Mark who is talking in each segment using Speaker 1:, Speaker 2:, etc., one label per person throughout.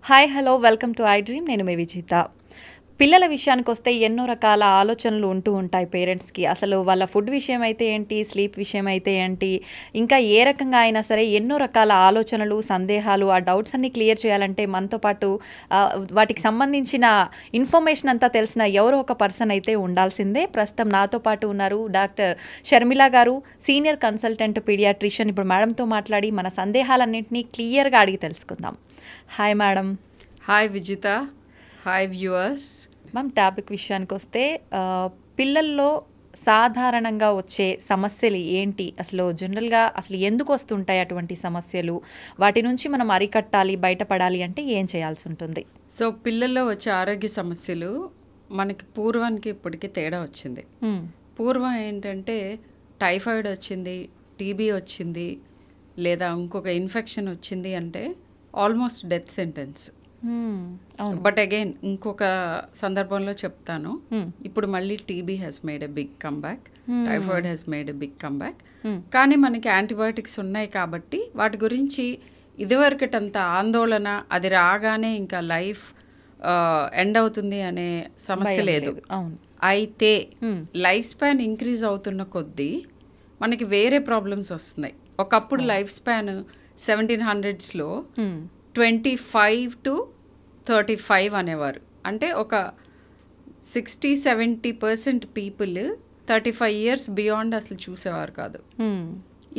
Speaker 1: Hi hello welcome to I dream. నేను మీ విజిత. పిల్లల విషయానికి వస్తే ఎన్నో రకాల ఆలోచనలు ఉంటూ ఉంటాయి పేరెంట్స్కి. అసలు వాళ్ళ ఫుడ్ విషయం అయితే ఏంటి, స్లీప్ విషయం అయితే ఏంటి, ఇంకా ఏ రకంగా అయినా సరే ఎన్నో రకాల ఆలోచనలు, సందేహాలు, ఆ డౌట్స్ అన్ని క్లియర్ చేయాలంటే మనతో పాటు వాటికి సంబంధించిన ఇన్ఫర్మేషన్ అంతా తెలిసిన ఎవరో ఒక పర్సన్ అయితే ఉండాల్సిందే. ప్రస్తుతం నాతో పాటు ఉన్నారు డాక్టర్ షర్మిల గారు, సీనియర్ కన్సల్టెంట్ పీడియాట్రిషియన్. ఇప్పుడు మేడంతో మాట్లాడి మన సందేహాలన్నింటినీ క్లియర్గా అడిగి తెలుసుకుందాం. Hi madam.
Speaker 2: Hi Vijitha. Hi viewers.
Speaker 1: Ma'am, topic విషయానికి వస్తే పిల్లల్లో సాధారణంగా వచ్చే సమస్యలు ఏంటి, అసలు జనరల్గా అసలు ఎందుకు వస్తుంటాయి అటువంటి సమస్యలు, వాటి నుంచి మనం అరికట్టాలి, బయటపడాలి అంటే ఏం చేయాల్సి ఉంటుంది?
Speaker 2: సో పిల్లల్లో వచ్చే ఆరోగ్య సమస్యలు మనకి పూర్వానికి ఇప్పటికీ తేడా వచ్చింది. పూర్వం ఏంటంటే టైఫాయిడ్ వచ్చింది, టీబీ వచ్చింది, లేదా ఇంకొక ఇన్ఫెక్షన్ వచ్చింది అంటే almost death sentence. But again ఇంకొక సందర్భంలో చెప్తాను. ఇప్పుడు మళ్ళీ TB has made a big comeback, typhoid has made a big comeback. కానీ మనకి యాంటీబయాటిక్స్ ఉన్నాయి కాబట్టి వాటి గురించి ఇదివరకటంత ఆందోళన, అది రాగానే ఇంకా లైఫ్ ఎండ్ అవుతుంది అనే సమస్య లేదు. అయితే లైఫ్ స్పాన్ ఇంక్రీజ్ అవుతున్న కొద్దీ మనకి వేరే ప్రాబ్లమ్స్ వస్తున్నాయి. ఒకప్పుడు లైఫ్ స్పాన్ 1700స్లో 25 to 35 అనేవారు. అంటే ఒక 60-70% పీపుల్ 35 years బియాండ్ అసలు చూసేవారు కాదు.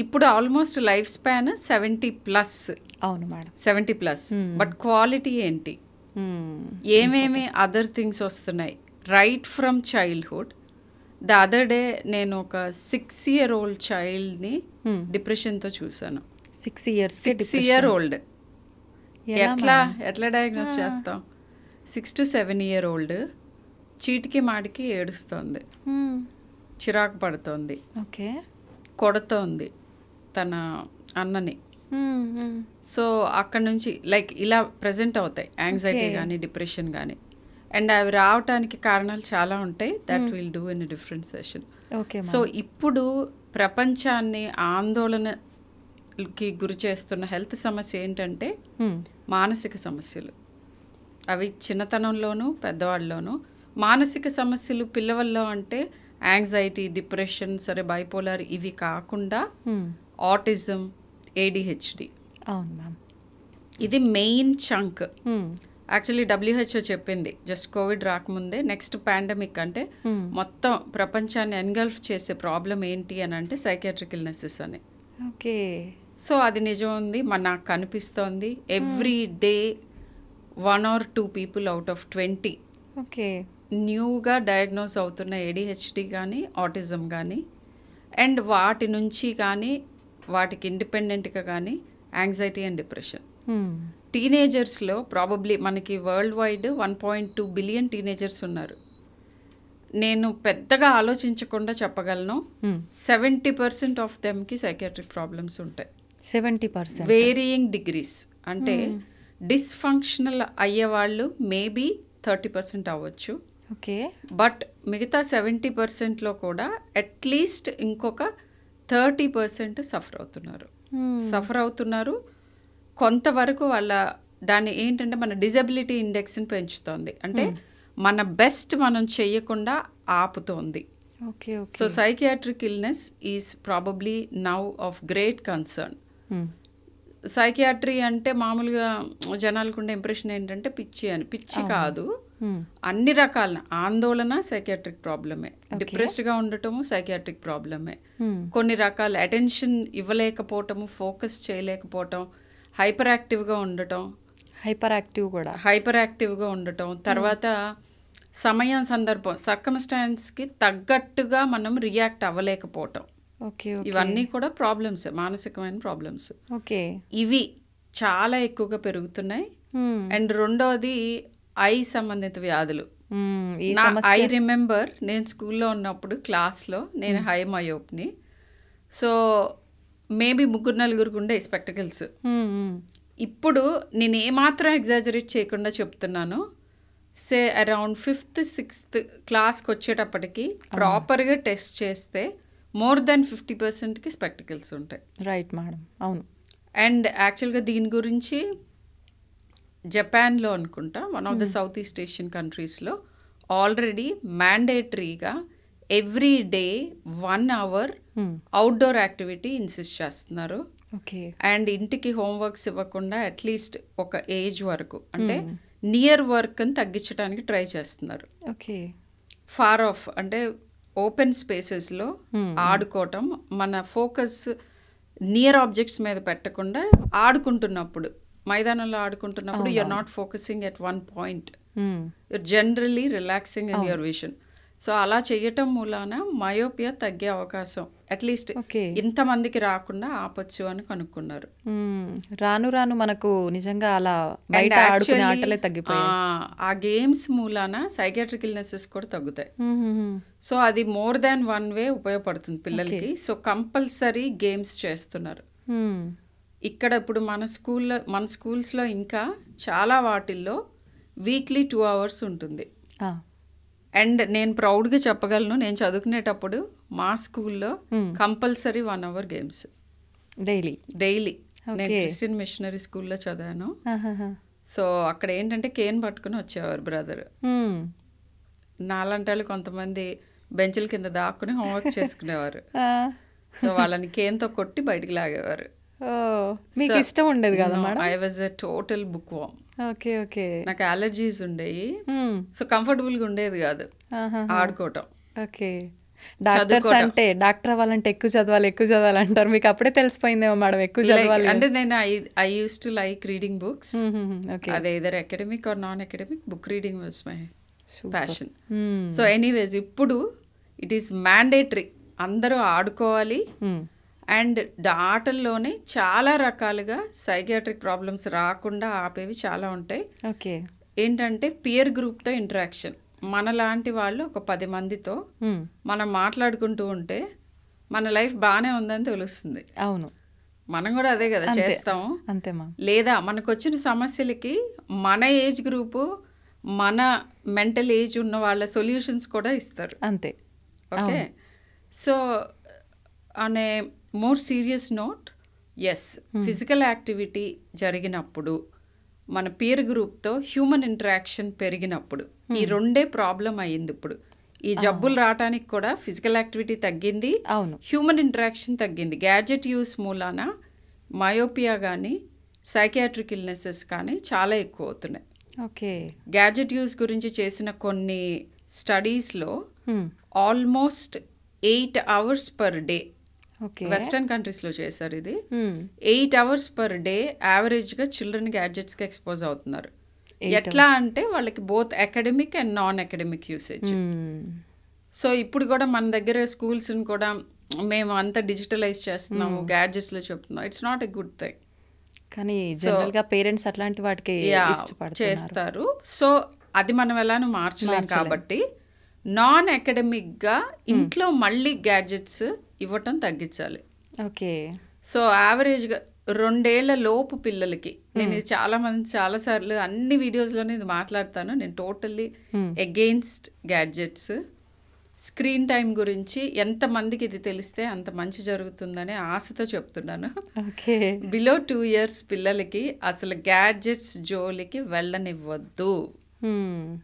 Speaker 2: ఇప్పుడు ఆల్మోస్ట్ లైఫ్ స్పాన్ 70+.
Speaker 1: అవును మేడం,
Speaker 2: 70+. బట్ క్వాలిటీ ఏంటి, ఏమేమి అదర్ థింగ్స్ వస్తున్నాయి right from childhood. The other day నేను ఒక 6-year-old చైల్డ్ని డిప్రెషన్తో చూసాను. 6-year-old. ఎట్లా డయాగ్నోస్ చేస్తాం? 6 to 7-year-old చీటికి మాటికి ఏడుస్తోంది, చిరాకు పడుతోంది, కొడుతోంది తన అన్నని. సో అక్కడ నుంచి లైక్ ఇలా ప్రజెంట్ అవుతాయి యాంగ్జైటీ కానీ డిప్రెషన్ కానీ. అండ్ అవి రావటానికి కారణాలు చాలా ఉంటాయి. That will do in different session. So ఇప్పుడు ప్రపంచాన్ని ఆందోళనకి గురి చేస్తున్న హెల్త్ సమస్య ఏంటంటే మానసిక సమస్యలు. అవి చిన్నతనంలోనూ పెద్దవాళ్ళలోనూ. మానసిక సమస్యలు పిల్లవల్లో అంటే యాంగ్జైటీ, డిప్రెషన్, సరే బైపోలార్, ఇవి కాకుండా ఆటిజం, ADHD.
Speaker 1: అవును మ్యామ్,
Speaker 2: ఇది మెయిన్ చంక్. యాక్చువల్లీ WHO చెప్పింది జస్ట్ కోవిడ్ రాకముందే నెక్స్ట్ పాండమిక్ అంటే మొత్తం ప్రపంచాన్ని ఎన్గల్ఫ్ చేసే ప్రాబ్లం ఏంటి అని అంటే సైకియాట్రిక్ ఇల్నెసెస్ అని. సో అది నిజం ఉంది, నాకు కనిపిస్తోంది. Every day 1 or 2 people out of 20 న్యూగా డయాగ్నోస్ అవుతున్న ADHD కానీ ఆటిజం కానీ, అండ్ వాటి నుంచి కానీ వాటికి ఇండిపెండెంట్గా కానీ యాంగ్జైటీ అండ్ డిప్రెషన్. టీనేజర్స్లో ప్రాబబ్లీ మనకి వరల్డ్ వైడ్ 1.2 billion టీనేజర్స్ ఉన్నారు. నేను పెద్దగా ఆలోచించకుండా చెప్పగలను 70% ఆఫ్ దెమ్కి సైకియాట్రిక్ ప్రాబ్లమ్స్ ఉంటాయి.
Speaker 1: 70%,
Speaker 2: వేరియింగ్ డిగ్రీస్. అంటే డిస్ఫంక్షనల్ అయ్యేవాళ్ళు మేబీ 30% అవ్వచ్చు. బట్ మిగతా 70%లో కూడా అట్లీస్ట్ ఇంకొక 30% సఫర్ అవుతున్నారు. కొంతవరకు వాళ్ళ దాన్ని ఏంటంటే మన డిజబిలిటీ ఇండెక్స్ని పెంచుతోంది. అంటే మన బెస్ట్ మనం చెయ్యకుండా ఆపుతోంది. So psychiatric illness is probably now of great concern. Psychiatry అంటే మామూలుగా జనాలకు ఉండే ఇంప్రెషన్ ఏంటంటే పిచ్చి అని. పిచ్చి కాదు, అన్ని రకాల ఆందోళన సైకియాట్రిక్ ప్రాబ్లమే, డిప్రెస్డ్గా ఉండటము సైకియాట్రిక్ ప్రాబ్లమే, కొన్ని రకాల అటెన్షన్ ఇవ్వలేకపోవటము, ఫోకస్ చేయలేకపోవటం, హైపర్ యాక్టివ్గా ఉండటం, తర్వాత సమయం, సందర్భం, సర్కమ్స్టాన్స్కి తగ్గట్టుగా మనం రియాక్ట్ అవ్వలేకపోవటం, ఇవన్నీ కూడా ప్రాబ్లమ్స్, మానసికమైన ప్రాబ్లమ్స్. ఇవి చాలా ఎక్కువగా పెరుగుతున్నాయి. అండ్ రెండోది ఐ సంబంధిత వ్యాధులు. ఐ రిమెంబర్ నేను స్కూల్లో ఉన్నప్పుడు క్లాస్లో నేను హై మయోప్ని. సో మేబీ 3-4 ఉండే స్పెక్టకల్స్. ఇప్పుడు నేను ఏమాత్రం ఎగ్జాజరేట్ చేయకుండా చెప్తున్నాను. సే అరౌండ్ 5th, 6th క్లాస్కి వచ్చేటప్పటికి ప్రాపర్గా టెస్ట్ చేస్తే more than 50%కి స్పెక్టకల్స్ ఉంటాయి.
Speaker 1: రైట్ మేడం, అవును.
Speaker 2: అండ్ యాక్చువల్గా దీని గురించి జపాన్లో అనుకుంటా one of the south east Asian కంట్రీస్లో ఆల్రెడీ మ్యాండేటరీగా every day 1 hour outdoor activity insist చేస్తున్నారు.
Speaker 1: ఓకే.
Speaker 2: అండ్ ఇంటికి హోంవర్క్స్ ఇవ్వకుండా అట్లీస్ట్ ఒక ఏజ్ వరకు అంటే నియర్ వర్క్ అని తగ్గించడానికి ట్రై చేస్తున్నారు.
Speaker 1: ఓకే.
Speaker 2: ఫార్ ఆఫ్ అంటే ఓపెన్ స్పేసెస్లో ఆడుకోవటం, మన ఫోకస్ నియర్ ఆబ్జెక్ట్స్ మీద పెట్టకుండా ఆడుకుంటున్నప్పుడు, మైదానంలో ఆడుకుంటున్నప్పుడు you are not focusing at one point, you're generally relaxing in your vision. So అలా చేయటం మూలాన మయోపియా తగ్గే అవకాశం అట్లీస్ట్ ఇంతమందికి రాకుండా ఆపొచ్చు అని కనుక్కున్నారు.
Speaker 1: రాను రాను మనకు నిజంగా అలా బయట ఆడుకునే ఆటలే తగ్గిపోయాయి.
Speaker 2: ఆ గేమ్స్ మూలాన సైకియాట్రిక్ ఇల్నెసెస్ కూడా తగ్గుతాయి. సో అది మోర్ దాన్ 1 వే ఉపయోగపడుతుంది పిల్లలకి. సో కంపల్సరీ గేమ్స్ చేస్తున్నారు ఇక్కడ. ఇప్పుడు మన స్కూల్స్లో ఇంకా చాలా వాటిల్లో వీక్లీ 2 hours ఉంటుంది. అండ్ నేను ప్రౌడ్గా చెప్పగలను, నేను చదువుకునేటప్పుడు మా స్కూల్లో కంపల్సరీ 1 hour గేమ్స్ డైలీ. నేను క్రిస్టియన్ మిషనరీ స్కూల్లో చదివాను. సో అక్కడ ఏంటంటే కేన్ పట్టుకుని వచ్చేవారు బ్రదర్. నాలంటాళ్ళు కొంతమంది బెంచ్ల కింద దాక్కుని హోంవర్క్ చేసుకునేవారు. సో వాళ్ళని కేన్తో కొట్టి బయటికి లాగేవారు.
Speaker 1: మీకు ఇష్టం ఉండేది కదా madam?
Speaker 2: I was a total book warm.
Speaker 1: Okay. Okay.
Speaker 2: నాకు అలర్జీస్ ఉండేవి. సో కంఫర్టబుల్గా ఉండేది కాదు ఆడుకోవటం.
Speaker 1: ఓకే. డాక్టర్స్ అంటే డాక్టర్ అవ్వాలంటే ఎక్కువ చదవాలి అంటారు. మీకు అప్పుడే తెలిసిపోయిందేమో మేడం ఎక్కువ చదవాలి
Speaker 2: అంటే. నేను I use to like reading books. అదే either academic or non academic, book reading was my passion. So anyways ఇప్పుడు ఇట్ ఈస్ మ్యాండేటరీ, అందరూ ఆడుకోవాలి. అండ్ ఆటల్లోనే చాలా రకాలుగా సైకియాట్రిక్ ప్రాబ్లమ్స్ రాకుండా ఆపేవి చాలా ఉంటాయి.
Speaker 1: ఓకే.
Speaker 2: ఏంటంటే పియర్ గ్రూప్తో ఇంటరాక్షన్. మనలాంటి వాళ్ళు ఒక 10 మందితో మనం మాట్లాడుకుంటూ ఉంటే మన లైఫ్ బాగానే ఉందని తెలుస్తుంది.
Speaker 1: అవును,
Speaker 2: మనం కూడా అదే కదా చేస్తాము.
Speaker 1: అంతేమా.
Speaker 2: లేదా మనకు వచ్చిన సమస్యలకి మన ఏజ్ గ్రూపు, మన మెంటల్ ఏజ్ ఉన్న వాళ్ళ సొల్యూషన్స్ కూడా ఇస్తారు.
Speaker 1: అంతే.
Speaker 2: Okay. So on a more serious note, yes, physical activity జరిగినప్పుడు మన పీర్ గ్రూప్తో హ్యూమన్ ఇంటరాక్షన్ పెరిగినప్పుడు ఈ రెండే ప్రాబ్లం అయ్యింది. ఇప్పుడు ఈ జబ్బులు రావడానికి కూడా ఫిజికల్ యాక్టివిటీ తగ్గింది, హ్యూమన్ ఇంటరాక్షన్ తగ్గింది. గ్యాడ్జెట్ యూస్ మూలాన మయోపియా కానీ సైకియాట్రిక్ ఇల్నెసెస్ కానీ చాలా ఎక్కువ అవుతున్నాయి.
Speaker 1: ఓకే.
Speaker 2: గ్యాడ్జెట్ యూస్ గురించి చేసిన కొన్ని స్టడీస్లో almost 8 hours per day, western కంట్రీస్లో చేశారు ఇది. 8 hours per day యావరేజ్గా చిల్డ్రన్ గ్యాడ్జెట్స్కి ఎక్స్పోజ్ అవుతున్నారు. ఎట్లా అంటే వాళ్ళకి both academic and non academic usage. So ఇప్పుడు కూడా మన దగ్గర స్కూల్స్ని కూడా మేము అంతా డిజిటలైజ్ చేస్తున్నాము, గ్యాడ్జెట్స్లో చెప్తున్నాం. It's not a good thing.
Speaker 1: కానీ జనరల్గా పేరెంట్స్ అట్లాంటి వాటికి
Speaker 2: చేస్తారు. సో అది మనం ఎలానో మార్చలేం కాబట్టి నాన్ అకాడమిక్గా ఇంట్లో మళ్ళీ గ్యాడ్జెట్స్ ఇవ్వటం తగ్గించాలి.
Speaker 1: ఓకే.
Speaker 2: సో యావరేజ్గా 2 ఏళ్ల లోపు పిల్లలకి, నేను ఇది చాలాసార్లు అన్ని వీడియోస్లోనే ఇది మాట్లాడతాను, నేను totally against gadgets. Screen time గురించి ఎంతమందికి ఇది తెలిస్తే అంత మంచి జరుగుతుందనే ఆశతో చెప్తున్నాను. బిలో 2 years పిల్లలకి అసలు గ్యాడ్జెట్స్ జోలికి వెళ్ళనివ్వద్దు.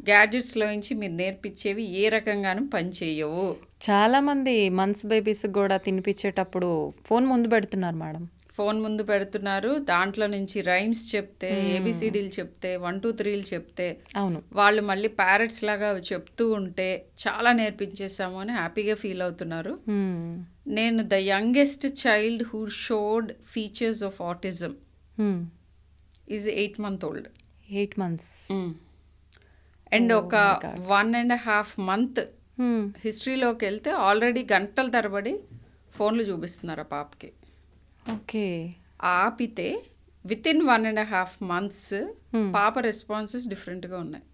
Speaker 2: గ్యాడ్జెట్స్ లో నుంచి మీరు నేర్పించేవి ఏ రకంగానూ పని చేయవు.
Speaker 1: చాలా మంది మంత్స్ బేబీస్ కూడా తినిపించేటప్పుడు ఫోన్ ముందు పెడుతున్నారు మేడం.
Speaker 2: ఫోన్ ముందు పెడుతున్నారు, దాంట్లో నుంచి రైమ్స్ చెప్తే, ఏబిసిడీలు చెప్తే, 1 2 3లు చెప్తే,
Speaker 1: అవును,
Speaker 2: వాళ్ళు మళ్ళీ ప్యారెట్స్ లాగా చెప్తూ ఉంటే చాలా నేర్పించేసాము అని హ్యాపీగా ఫీల్ అవుతున్నారు. నేను the youngest child who showed features of autism is 8 months old.
Speaker 1: 8 months.
Speaker 2: And ఒక 1.5 month హిస్టరీలోకి వెళ్తే ఆల్రెడీ గంటల తరబడి ఫోన్లు చూపిస్తున్నారు ఆ పాపకి.
Speaker 1: ఓకే.
Speaker 2: ఆపితే వితిన్ 1.5 months పాప రెస్పాన్సెస్ డిఫరెంట్గా ఉన్నాయి.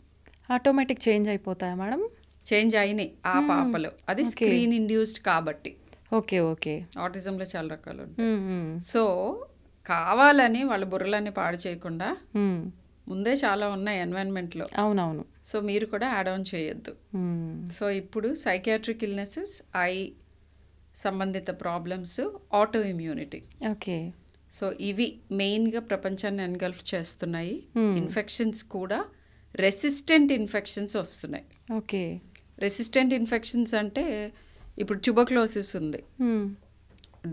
Speaker 1: ఆటోమేటిక్ చేంజ్ అయిపోతాయా మేడం?
Speaker 2: చేంజ్ అయినాయి ఆ పాపలో. అది స్క్రీన్ ఇండ్యూస్డ్ కాబట్టి.
Speaker 1: ఓకే. ఓకే.
Speaker 2: ఆటిజంలో చాలా రకాలు ఉంటాయి. సో కావాలని వాళ్ళ బుర్రలన్నీ పాడు చేయకుండా ముందే చాలా ఉన్నాయి ఎన్వైరన్మెంట్లో.
Speaker 1: అవునవును.
Speaker 2: సో మీరు కూడా యాడ్ ఆన్ చేయొద్దు. సో ఇప్పుడు సైకియాట్రిక్ ఇల్నెసెస్, ఐ సంబంధిత problems, auto immunity.
Speaker 1: Okay.
Speaker 2: So ఇవి మెయిన్గా ప్రపంచాన్ని ఎన్గల్ఫ్ చేస్తున్నాయి. ఇన్ఫెక్షన్స్ కూడా రెసిస్టెంట్ ఇన్ఫెక్షన్స్ వస్తున్నాయి.
Speaker 1: ఓకే.
Speaker 2: రెసిస్టెంట్ ఇన్ఫెక్షన్స్ అంటే ఇప్పుడు ట్యూబర్క్లోసిస్ ఉంది,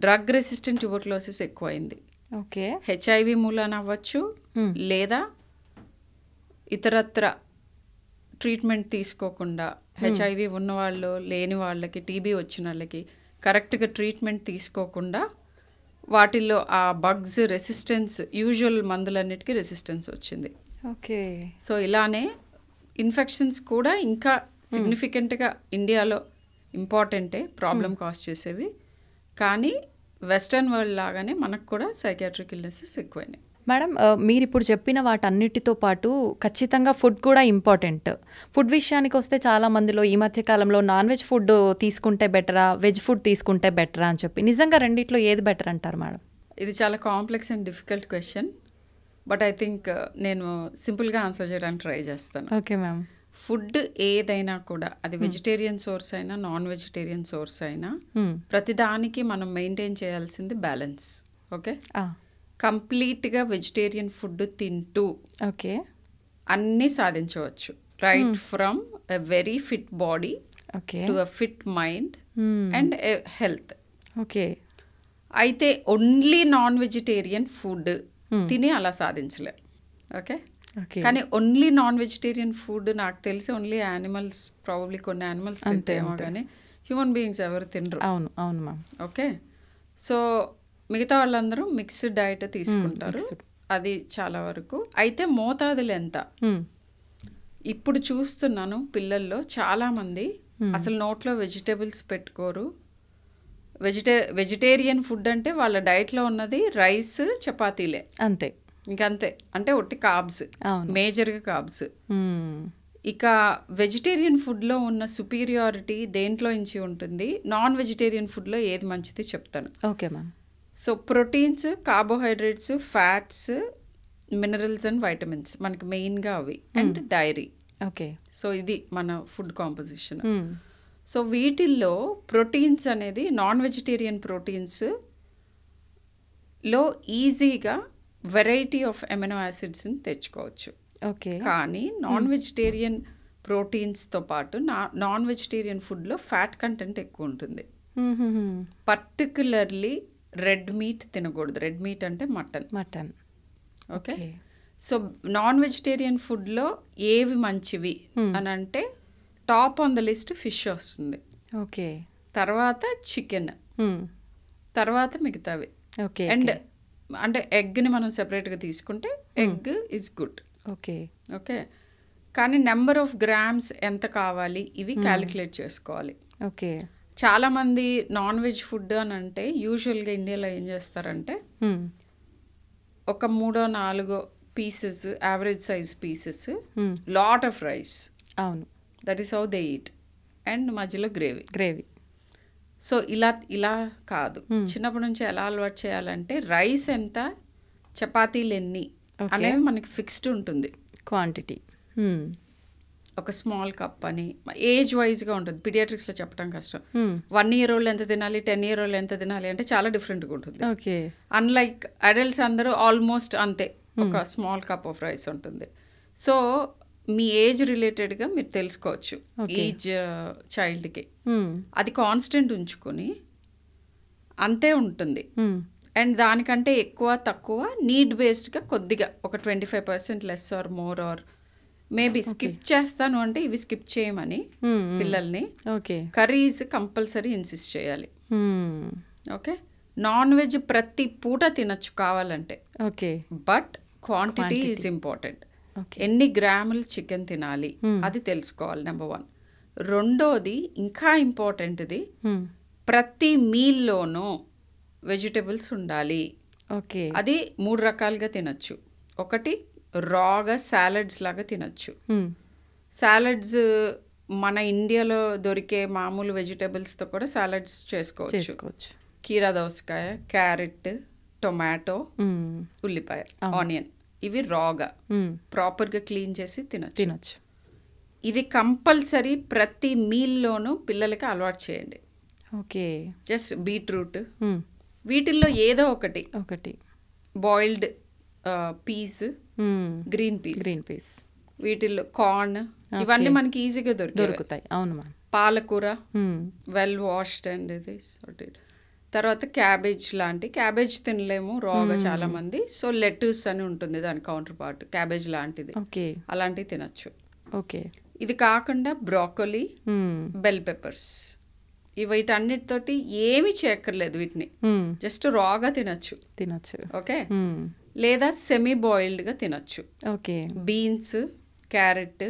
Speaker 2: డ్రగ్ రెసిస్టెంట్ ట్యూబర్క్లోసిస్ ఎక్కువైంది.
Speaker 1: ఓకే.
Speaker 2: హెచ్ఐవి మూలాన అవ్వచ్చు, లేదా ఇతరత్ర ట్రీట్మెంట్ తీసుకోకుండా హెచ్ఐవి ఉన్నవాళ్ళు లేని వాళ్ళకి, టీబీ వచ్చిన వాళ్ళకి కరెక్ట్గా ట్రీట్మెంట్ తీసుకోకుండా వాటిల్లో ఆ బగ్స్ రెసిస్టెన్స్, యూజువల్ మందులన్నిటికీ రెసిస్టెన్స్ వచ్చింది.
Speaker 1: ఓకే.
Speaker 2: సో ఇలానే ఇన్ఫెక్షన్స్ కూడా ఇంకా సిగ్నిఫికెంట్గా ఇండియాలో ఇంపార్టెంటే, ప్రాబ్లం కాజ్ చేసేవి. కానీ వెస్టర్న్ వరల్డ్ లాగానే మనకు కూడా సైకియాట్రిక్ ఇల్నెసెస్ ఎక్కువైనాయి.
Speaker 1: మేడం, మీరు ఇప్పుడు చెప్పిన వాటన్నిటితో పాటు ఖచ్చితంగా ఫుడ్ కూడా ఇంపార్టెంట్. ఫుడ్ విషయానికి వస్తే చాలా మందిలో ఈ మధ్య కాలంలో నాన్ వెజ్ ఫుడ్ తీసుకుంటే బెటరా, వెజ్ ఫుడ్ తీసుకుంటే బెటరా అని చెప్పి, నిజంగా రెండిట్లో ఏది బెటర్ అంటారు మేడం?
Speaker 2: ఇది చాలా complex and difficult question, but I think నేను సింపుల్గా ఆన్సర్ చేయడానికి ట్రై చేస్తాను.
Speaker 1: Okay ma'am.
Speaker 2: ఫుడ్ ఏదైనా కూడా, అది వెజిటేరియన్ సోర్స్ అయినా నాన్ వెజిటేరియన్ సోర్స్ అయినా, ప్రతిదానికి మనం మెయింటైన్ చేయాల్సింది బ్యాలెన్స్. ఓకే. కంప్లీట్గా వెజిటేరియన్ ఫుడ్ తింటూ
Speaker 1: ఓకే
Speaker 2: అన్నీ సాధించవచ్చు. Right from a very fit body to a fit mind and health.
Speaker 1: Okay.
Speaker 2: అయితే ఓన్లీ నాన్ వెజిటేరియన్ ఫుడ్ తిని అలా సాధించలే. ఓకే. కానీ ఓన్లీ నాన్ వెజిటేరియన్ ఫుడ్ నాకు తెలిసి ఓన్లీ యానిమల్స్, ప్రాబబ్లీ కొన్ని యానిమల్స్ తింటేమో, కానీ హ్యూమన్ బీయింగ్స్ ఎవరు తినరు.
Speaker 1: అవును అవును మ్యామ్.
Speaker 2: ఓకే. సో మిగతా వాళ్ళందరూ మిక్స్డ్ డైట్ తీసుకుంటారు, అది చాలా వరకు. అయితే మోతాదులు ఎంత? ఇప్పుడు చూస్తున్నాను పిల్లల్లో చాలామంది అసలు నోట్లో వెజిటేబుల్స్ పెట్టుకోరు. వెజిటేరియన్ ఫుడ్ అంటే వాళ్ళ డైట్లో ఉన్నది రైస్, చపాతీలే,
Speaker 1: అంతే,
Speaker 2: ఇంకంతే. అంటే ఒట్టి కార్బ్స్, మేజర్గా కార్బ్స్. ఇక వెజిటేరియన్ ఫుడ్లో ఉన్న సుపీరియారిటీ దేంట్లో నుంచి ఉంటుంది, నాన్ వెజిటేరియన్ ఫుడ్లో ఏది మంచిది చెప్తాను.
Speaker 1: Okay ma'am.
Speaker 2: So proteins, carbohydrates, fats, minerals and vitamins మనకి మెయిన్గా అవి, అండ్ డైరీ.
Speaker 1: ఓకే.
Speaker 2: సో ఇది మన ఫుడ్ కాంపోజిషన్. సో వీటిల్లో ప్రోటీన్స్ అనేది నాన్ వెజిటేరియన్ ప్రోటీన్స్ లో ఈజీగా వెరైటీ ఆఫ్ ఎమినో యాసిడ్స్ని తెచ్చుకోవచ్చు.
Speaker 1: ఓకే.
Speaker 2: కానీ నాన్ వెజిటేరియన్ ప్రోటీన్స్తో పాటు నాన్ వెజిటేరియన్ ఫుడ్లో ఫ్యాట్ కంటెంట్ ఎక్కువ ఉంటుంది. పర్టికులర్లీ రెడ్ మీట్ తినకూడదు. రెడ్ మీట్ అంటే mutton. Okay. So non vegetarian ఫుడ్లో ఏవి మంచివి అని అంటే top on the list fish వస్తుంది.
Speaker 1: ఓకే.
Speaker 2: తర్వాత చికెన్, తర్వాత మిగతావి.
Speaker 1: ఓకే.
Speaker 2: అండ్ అంటే ఎగ్ని మనం సెపరేట్గా తీసుకుంటే egg is good.
Speaker 1: Okay.
Speaker 2: Okay. కానీ నెంబర్ ఆఫ్ గ్రామ్స్ ఎంత కావాలి ఇవి క్యాలిక్యులేట్ చేసుకోవాలి.
Speaker 1: ఓకే.
Speaker 2: చాలామంది నాన్ వెజ్ ఫుడ్ అని అంటే యూజువల్గా ఇండియాలో ఏం చేస్తారంటే ఒక 3-4 pieces, average size pieces, lot of rice.
Speaker 1: అవును.
Speaker 2: That is how they eat. And మధ్యలో గ్రేవీ. సో ఇలా కాదు. చిన్నప్పటి నుంచి ఎలా అలవాటు చేయాలంటే రైస్ ఎంత, చపాతీలు ఎన్ని అనేవి మనకి ఫిక్స్డ్ ఉంటుంది
Speaker 1: క్వాంటిటీ.
Speaker 2: ఒక స్మాల్ కప్ అని ఏజ్ వైజ్గా ఉంటుంది. పీడియాట్రిక్స్లో చెప్పడం కష్టం. 1 year old ఎంత తినాలి, 10 year old ఎంత తినాలి అంటే చాలా డిఫరెంట్గా ఉంటుంది.
Speaker 1: ఓకే.
Speaker 2: అన్లైక్ అడల్ట్స్ అందరూ ఆల్మోస్ట్ అంతే, ఒక స్మాల్ కప్ ఆఫ్ రైస్ ఉంటుంది. సో మీ ఏజ్ రిలేటెడ్గా మీరు తెలుసుకోవచ్చు ఈచ్ చైల్డ్కి. అది కాన్స్టెంట్ ఉంచుకొని అంతే ఉంటుంది. అండ్ దానికంటే ఎక్కువ తక్కువ నీడ్ బేస్డ్గా కొద్దిగా ఒక 25% less or more or maybe skip చేస్తాను అంటే ఇవి స్కిప్ చేయమని పిల్లల్ని.
Speaker 1: ఓకే.
Speaker 2: కర్రీస్ కంపల్సరీ ఇన్సిస్ట్ చేయాలి. ఓకే. నాన్ వెజ్ ప్రతి పూట తినచ్చు కావాలంటే.
Speaker 1: Okay.
Speaker 2: But quantity is important. ఎన్ని గ్రాములు చికెన్ తినాలి అది తెలుసుకోవాలి, నెంబర్ 1. రెండోది ఇంకా ఇంపార్టెంట్ది, ప్రతి మీల్లోనూ వెజిటబుల్స్ ఉండాలి.
Speaker 1: ఓకే.
Speaker 2: అది 3 రకాలుగా తినచ్చు. ఒకటి రాగా సాలడ్స్ లాగా తినచ్చు. సాలడ్స్ మన ఇండియాలో దొరికే మామూలు వెజిటబుల్స్తో కూడా సాలడ్స్ చేసుకోవచ్చు. కీరా దోసకాయ, క్యారెట్, టొమాటో, ఉల్లిపాయ, ఆనియన్, ఇవి రాగా ప్రాపర్గా క్లీన్ చేసి తినచ్చు. ఇది కంపల్సరీ ప్రతి మీల్లోనూ పిల్లలకి అలవాటు చేయండి.
Speaker 1: ఓకే.
Speaker 2: జస్ట్ బీట్రూట్, వీటిల్లో ఏదో ఒకటి బాయిల్డ్ పీస్, గ్రీన్ పీస్, వీటిల్లో కార్న్, ఇవన్నీ మనకి ఈజీగా దొరుకుతాయి.
Speaker 1: అవును మ్యామ్.
Speaker 2: పాలకూర వెల్ వాష్డ్ అండ్ ఇది సార్టెడ్. తర్వాత క్యాబేజ్ క్యాబేజ్ తినలేము రాగా చాలా మంది, సో లెటూస్ అని ఉంటుంది దాని కౌంటర్ పార్ట్, క్యాబేజ్ లాంటిది, అలాంటివి తినచ్చు.
Speaker 1: ఓకే.
Speaker 2: ఇది కాకుండా బ్రాకోలీ, బెల్ పెప్పర్స్, వీటన్నిటితోటి ఏమి చేయక్కర్లేదు, వీటిని జస్ట్ రాగా తినచ్చు. ఓకే. లేదా సెమీ బాయిల్డ్గా తినచ్చు.
Speaker 1: ఓకే.
Speaker 2: బీన్స్, క్యారెట్,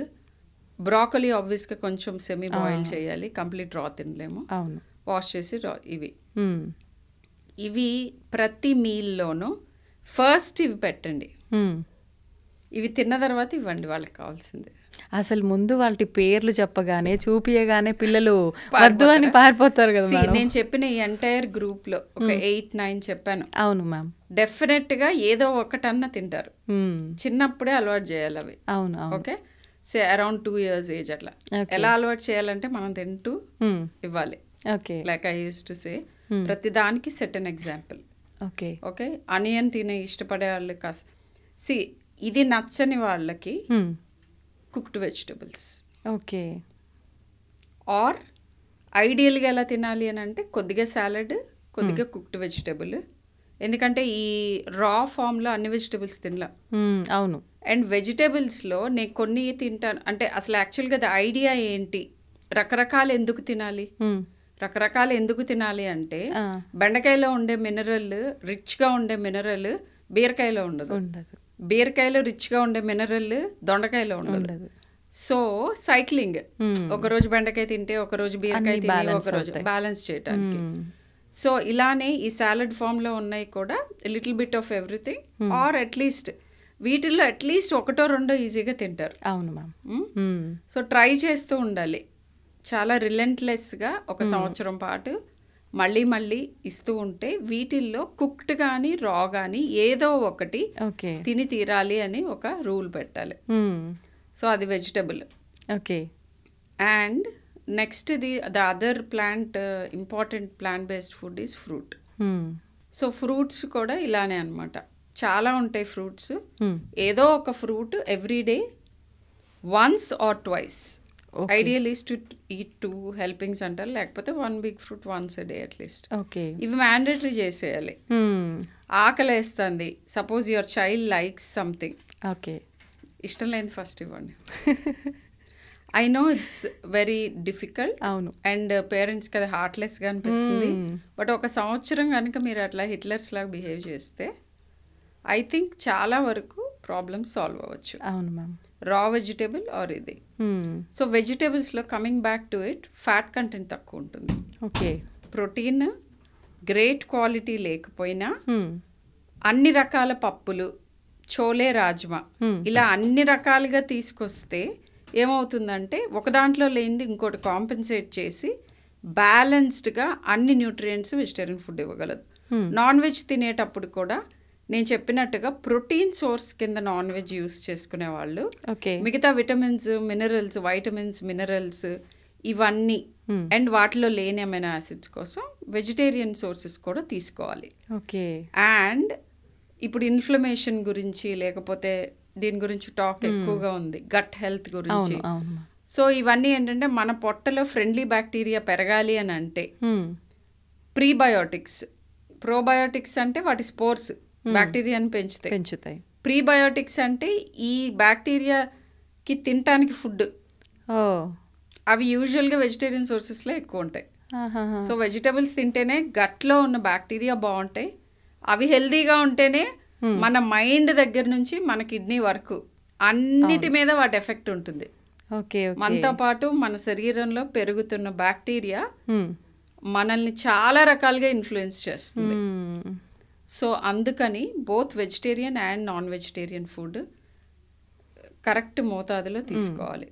Speaker 2: బ్రాకోలీ ఆబ్వియస్గా కొంచెం సెమీ బాయిల్ చేయాలి, కంప్లీట్ రా తినలేము.
Speaker 1: అవును.
Speaker 2: వాష్ చేసి ఇవి ప్రతి మీల్లోనూ ఫస్ట్ ఇవి పెట్టండి. ఇవి తిన్న తర్వాత ఇవ్వండి వాళ్ళకి కావాల్సింది.
Speaker 1: అసలు ముందు వాటి పేర్లు చెప్పగానే చూపియగానే పిల్లలు వద్దు అని పారిపోతారు కదా.
Speaker 2: నేను చెప్పిన ఈ ఎంటైర్ గ్రూప్ లో ఒక 8-9 చెప్పాను.
Speaker 1: అవును మ్యామ్.
Speaker 2: డెఫినెట్ గా ఏదో ఒకటన్నా తింటారు. చిన్నప్పుడే అలవాటు చేయాలి అవి.
Speaker 1: అవును.
Speaker 2: ఓకే. సే అరౌండ్ 2 years ఏజ్ అట్లా. ఎలా అలవాటు చేయాలంటే మనం తింటూ ఇవ్వాలి. Like I use to say, ప్రతి దానికి set an example. Okay. Onion తినే ఇష్టపడే వాళ్ళు కాస్త ఇది నచ్చని వాళ్ళకి కుక్డ్ వెజిటబుల్స్.
Speaker 1: ఓకే.
Speaker 2: ఆర్ ఐడియల్గా ఎలా తినాలి అని అంటే కొద్దిగా సాలడ్, కొద్దిగా కుక్డ్ వెజిటబుల్. ఎందుకంటే ఈ రా ఫామ్లో అన్ని వెజిటబుల్స్ తినలా.
Speaker 1: అవును.
Speaker 2: అండ్ వెజిటబుల్స్లో నేను కొన్ని తింటాను అంటే అసలు యాక్చువల్గా అది ఐడియా ఏంటి, రకరకాలు ఎందుకు తినాలి అంటే బెండకాయలో ఉండే మినరల్, రిచ్గా ఉండే మినరల్ బీరకాయలో ఉండదు. బీరకాయలో రిచ్గా ఉండే మినరల్ దొండకాయలో ఉండదు. సో సైక్లింగ్, ఒకరోజు బెండకాయ తింటే ఒకరోజు బీరకాయ తిని ఒకరోజు బ్యాలెన్స్ చేయడానికి. సో ఇలానే ఈ సాలడ్ ఫామ్లో ఉన్నాయి కూడా little bit of everything, or at least వీటిల్లో అట్లీస్ట్ 1-2 ఈజీగా తింటారు.
Speaker 1: అవును మ్యామ్.
Speaker 2: సో ట్రై చేస్తూ ఉండాలి చాలా రిలెంట్లెస్గా, ఒక సంవత్సరం పాటు మళ్ళీ ఇస్తూ ఉంటే వీటిల్లో కుక్డ్ కానీ రా కానీ ఏదో ఒకటి తిని తీరాలి అని ఒక రూల్ పెట్టాలి. సో అది vegetable.
Speaker 1: Okay.
Speaker 2: And next the other important plant based food is fruit. So fruits కూడా ఇలానే అనమాట, చాలా ఉంటాయి ఫ్రూట్స్. ఏదో ఒక fruit everyday once or twice. Ideal is to eat 2 helpings అంటారు, లేకపోతే 1 big fruit once a day at least. ఇవి మ్యాండేటరీ చేసేయాలి. ఆకలి వేస్తుంది, suppose your child likes something, ఇష్టం లేని ఫస్ట్ ఇవ్వండి. I know it's very difficult.
Speaker 1: అవును.
Speaker 2: అండ్ పేరెంట్స్కి అది హార్ట్లెస్గా అనిపిస్తుంది. బట్ ఒక సంవత్సరం కనుక మీరు అట్లా హిట్లర్స్ లాగా బిహేవ్ చేస్తే ఐ థింక్ చాలా వరకు ప్రాబ్లమ్ సాల్వ్ అవ్వచ్చు.
Speaker 1: అవును మ్యామ్.
Speaker 2: రా వెజిటేబుల్ ఆర్ ఇది. సో వెజిటేబుల్స్లో coming back to it, fat content తక్కువ ఉంటుంది.
Speaker 1: ఓకే.
Speaker 2: ప్రోటీన్ గ్రేట్ క్వాలిటీ లేకపోయినా అన్ని రకాల పప్పులు, చోలే రాజ్మా, ఇలా అన్ని రకాలుగా తీసుకొస్తే ఏమవుతుందంటే ఒక దాంట్లో లేనిది ఇంకోటి కాంపెన్సేట్ చేసి బ్యాలెన్స్డ్గా అన్ని న్యూట్రియంట్స్ వెజిటేరియన్ ఫుడ్ ఇవ్వగలదు. నాన్ వెజ్ తినేటప్పుడు కూడా నేను చెప్పినట్టుగా ప్రోటీన్ సోర్స్ కింద నాన్ వెజ్ యూస్ చేసుకునే వాళ్ళు మిగతా విటమిన్స్, మినరల్స్, వైటమిన్స్, మినరల్స్ ఇవన్నీ అండ్ వాటిలో లేని అమైనో యాసిడ్స్ కోసం వెజిటేరియన్ సోర్సెస్ కూడా తీసుకోవాలి. అండ్ ఇప్పుడు ఇన్ఫ్లమేషన్ గురించి లేకపోతే దీని గురించి టాక్ ఎక్కువగా ఉంది, గట్ హెల్త్ గురించి. సో ఇవన్నీ ఏంటంటే మన పొట్టలో ఫ్రెండ్లీ బ్యాక్టీరియా పెరగాలి అని అంటే ప్రీబయోటిక్స్, ప్రోబయోటిక్స్ అంటే వాటి స్పోర్స్ బ్యాక్టీరియాని పెంచుతాయి. ప్రీబయోటిక్స్ అంటే ఈ బ్యాక్టీరియాకి తినటానికి ఫుడ్. అవి యూజువల్గా వెజిటేరియన్ సోర్సెస్లో ఎక్కువ ఉంటాయి. సో వెజిటబుల్స్ తింటేనే గట్లో ఉన్న బ్యాక్టీరియా బాగుంటాయి. అవి హెల్దీగా ఉంటేనే మన మైండ్ దగ్గర నుంచి మన కిడ్నీ వరకు అన్నిటి మీద వాటి ఎఫెక్ట్ ఉంటుంది. మనతో పాటు మన శరీరంలో పెరుగుతున్న బ్యాక్టీరియా మనల్ని చాలా రకాలుగా ఇన్ఫ్లుయెన్స్ చేస్తుంది. సో అందుకని both vegetarian and non vegetarian food correct మోతాదులో తీసుకోవాలి.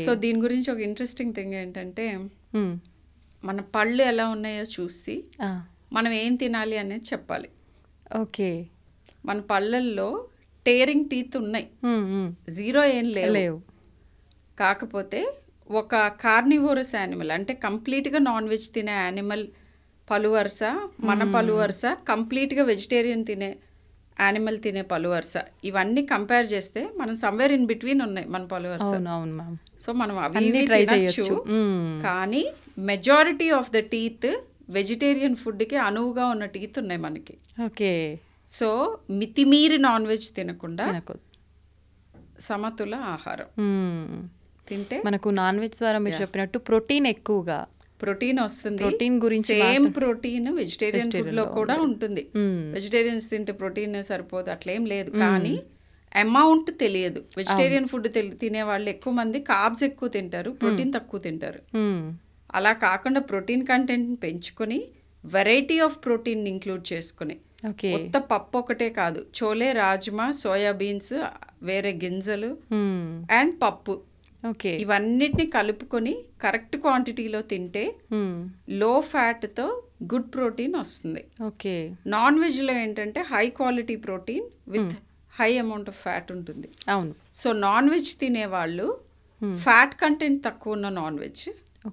Speaker 2: సో దీని గురించి ఒక ఇంట్రెస్టింగ్ థింగ్ ఏంటంటే మన పళ్ళు ఎలా ఉన్నాయో చూసి మనం ఏం తినాలి అనేది చెప్పాలి. మన పళ్ళల్లో టేరింగ్ టీత్ ఉన్నాయి, జీరో ఏం లేవు. కాకపోతే ఒక కార్నివోరస్ యానిమల్ అంటే కంప్లీట్గా నాన్ వెజ్ తినే యానిమల్ పలు వరుస, మన పలు వరుస కంప్లీట్గా వెజిటేరియన్ తినే యానిమల్ తినే పలు వరుస ఇవన్నీ కంపేర్ చేస్తే మనం సమ్వేర్ ఇన్ బిట్వీన్ ఉన్నాయి మన పలు వరుస.
Speaker 1: అవును మ్యామ్.
Speaker 2: సో మనం అవి తినచ్చు, కానీ majority of the teeth vegetarian ఫుడ్కి అనువుగా ఉన్న టీత్ ఉన్నాయి మనకి.
Speaker 1: ఓకే.
Speaker 2: సో మితిమీరి నాన్ వెజ్ తినకుండా సమతుల ఆహారం తింటే
Speaker 1: మనకు నాన్ వెజ్ ద్వారా మీరు చెప్పినట్టు ప్రోటీన్ ఎక్కువగా
Speaker 2: ప్రోటీన్ వస్తుంది.
Speaker 1: ప్రోటీన్ గురించి
Speaker 2: సేమ్ ప్రోటీన్ వెజిటేరియన్ ఫుడ్ లో కూడా ఉంటుంది. వెజిటేరియన్స్ తింటే ప్రోటీన్ సరిపోదు అట్లేం లేదు, కానీ అమౌంట్ తెలియదు. వెజిటేరియన్ ఫుడ్ తినే వాళ్ళు ఎక్కువ మంది కార్బ్స్ ఎక్కువ తింటారు, ప్రోటీన్ తక్కువ తింటారు. అలా కాకుండా ప్రోటీన్ కంటెంట్ పెంచుకొని వెరైటీ ఆఫ్ ప్రోటీన్ ఇంక్లూడ్ చేసుకుని, కొత్త పప్పు ఒకటే కాదు, చోలే, రాజ్మా, సోయాబీన్స్, వేరే గింజలు అండ్ పప్పు, ఇవన్నిటిని కలుపుకొని కరెక్ట్ క్వాంటిటీలో తింటే లో ఫ్యాట్ తో గుడ్ ప్రోటీన్ వస్తుంది. నాన్ వెజ్ లో ఏంటంటే high quality protein with high amount of fat ఉంటుంది.
Speaker 1: అవును.
Speaker 2: సో నాన్ వెజ్ తినే వాళ్ళు ఫ్యాట్ కంటెంట్ తక్కువ ఉన్న నాన్ వెజ్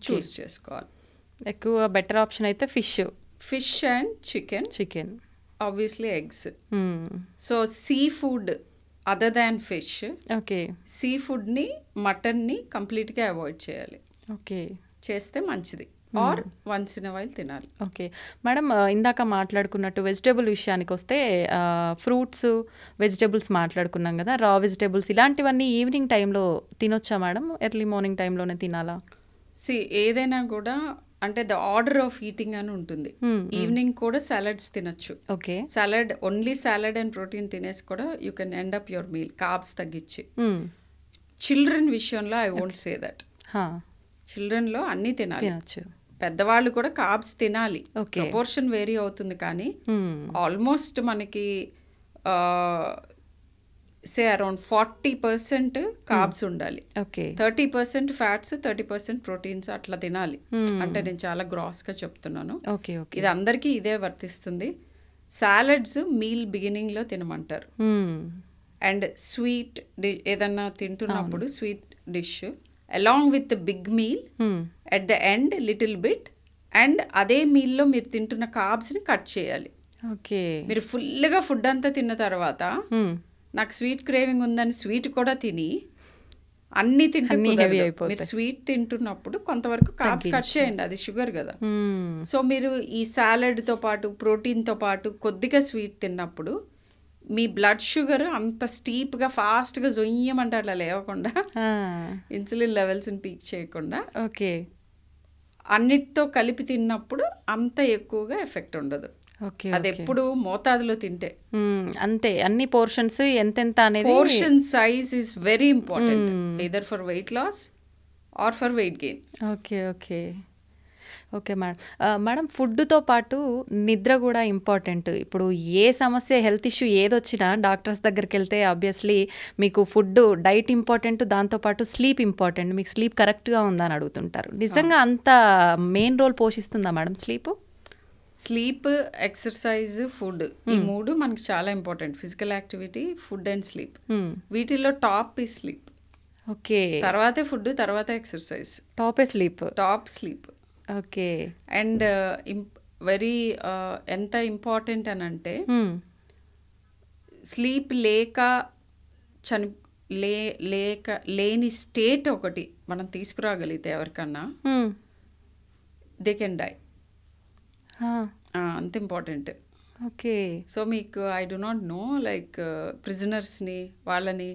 Speaker 2: చూస్ చేసుకోవాలి.
Speaker 1: ఎక్కువ బెటర్ ఆప్షన్ అయితే fish
Speaker 2: and chicken, obviously eggs. So sea food other than fish, sea ఫుడ్ని, మటన్ని కంప్లీట్గా అవాయిడ్ చేయాలి. చేస్తే మంచిది. ఆర్ వన్స్ ఇన్ వైల్ తినాలి.
Speaker 1: ఓకే మేడం, ఇందాక మాట్లాడుకున్నట్టు వెజిటేబుల్ విషయానికి వస్తే ఫ్రూట్స్, వెజిటేబుల్స్ మాట్లాడుకున్నాం కదా, రా వెజిటేబుల్స్ ఇలాంటివన్నీ ఈవినింగ్ టైంలో తినొచ్చా మేడం? ఎర్లీ మార్నింగ్ టైంలోనే తినాలా?
Speaker 2: ఏదైనా కూడా అంటే ద ఆర్డర్ ఆఫ్ ఈటింగ్ అని ఉంటుంది. ఈవినింగ్ కూడా సాలడ్స్ తినొచ్చు. Salad, only salad and protein తినేసి కూడా you can end up your meal carbs తగ్గించి. చిల్డ్రన్ విషయంలో I won't say that. Children లో అన్ని తినాలి, పెద్దవాళ్ళు కూడా కార్బ్స్ తినాలి. ప్రపోర్షన్ వేరీ అవుతుంది, కానీ ఆల్మోస్ట్ మనకి సే అరౌండ్ 40% కార్బ్స్ ఉండాలి, 30% ఫ్యాట్స్, 30% ప్రోటీన్స్ అట్లా తినాలి. అంటే నేను చాలా గ్రాస్ గా చెప్తున్నాను, ఇది అందరికీ ఇదే వర్తిస్తుంది. సాలడ్స్ మీల్ బిగినింగ్ లో తినమంటారు. అండ్ స్వీట్ ఏదన్నా తింటున్నప్పుడు sweet dish along with big meal at the end little bit, and అదే మీల్లో మీరు తింటున్న కార్బ్స్ ని కట్ చేయాలి. మీరు ఫుల్గా ఫుడ్ అంతా తిన్న తర్వాత నాకు స్వీట్ క్రేవింగ్ ఉందని స్వీట్ కూడా తిని అన్ని తింటే మీరు స్వీట్ తింటున్నప్పుడు కొంతవరకు కార్బ్స్ కట్ చేయండి, అది షుగర్ కదా. సో మీరు ఈ సాలడ్ తో పాటు ప్రోటీన్ తో పాటు కొద్దిగా స్వీట్ తిన్నప్పుడు మీ బ్లడ్ షుగర్ అంత స్టీప్ గా ఫాస్ట్ గా జొయ్యమంటే అట్లా లేవకుండా, ఇన్సులిన్ లెవెల్స్ పీక్ చేయకుండా అన్నిటితో కలిపి తిన్నప్పుడు అంత ఎక్కువగా ఎఫెక్ట్ ఉండదు. అది ఎప్పుడు మోతాదులో తింటే
Speaker 1: అంతే. అన్ని పోర్షన్స్ ఎంతెంత అనేది,
Speaker 2: portion size is very important either for weight loss or for weight gain.
Speaker 1: Okay madam. Madam, ఫుడ్తో పాటు నిద్ర కూడా ఇంపార్టెంట్. ఇప్పుడు ఏ సమస్య, హెల్త్ ఇష్యూ ఏదొచ్చినా డాక్టర్స్ దగ్గరికి వెళ్తే ఆబ్వియస్లీ మీకు ఫుడ్, డైట్ ఇంపార్టెంట్, దాంతోపాటు స్లీప్ ఇంపార్టెంట్. మీకు స్లీప్ కరెక్ట్గా ఉందా అని అడుగుతుంటారు. నిజంగా అంత మెయిన్ రోల్ పోషిస్తుందా madam sleep?
Speaker 2: Sleep, exercise, food, ఈ మూడు మనకి చాలా important. Physical activity, food and sleep. వీటిల్లో టాప్ ఈ స్లీప్. తర్వాతే ఫుడ్, తర్వాత exercise, top sleep. And very ఎంత ఇంపార్టెంట్ అని అంటే స్లీప్ లేని స్టేట్ ఒకటి మనం తీసుకురాగలిగితే ఎవరికన్నా దే కెన్ డై. అంత ఇంపార్టెంట్. సో మీకు I do not no, like ప్రిజనర్స్ని వాళ్ళని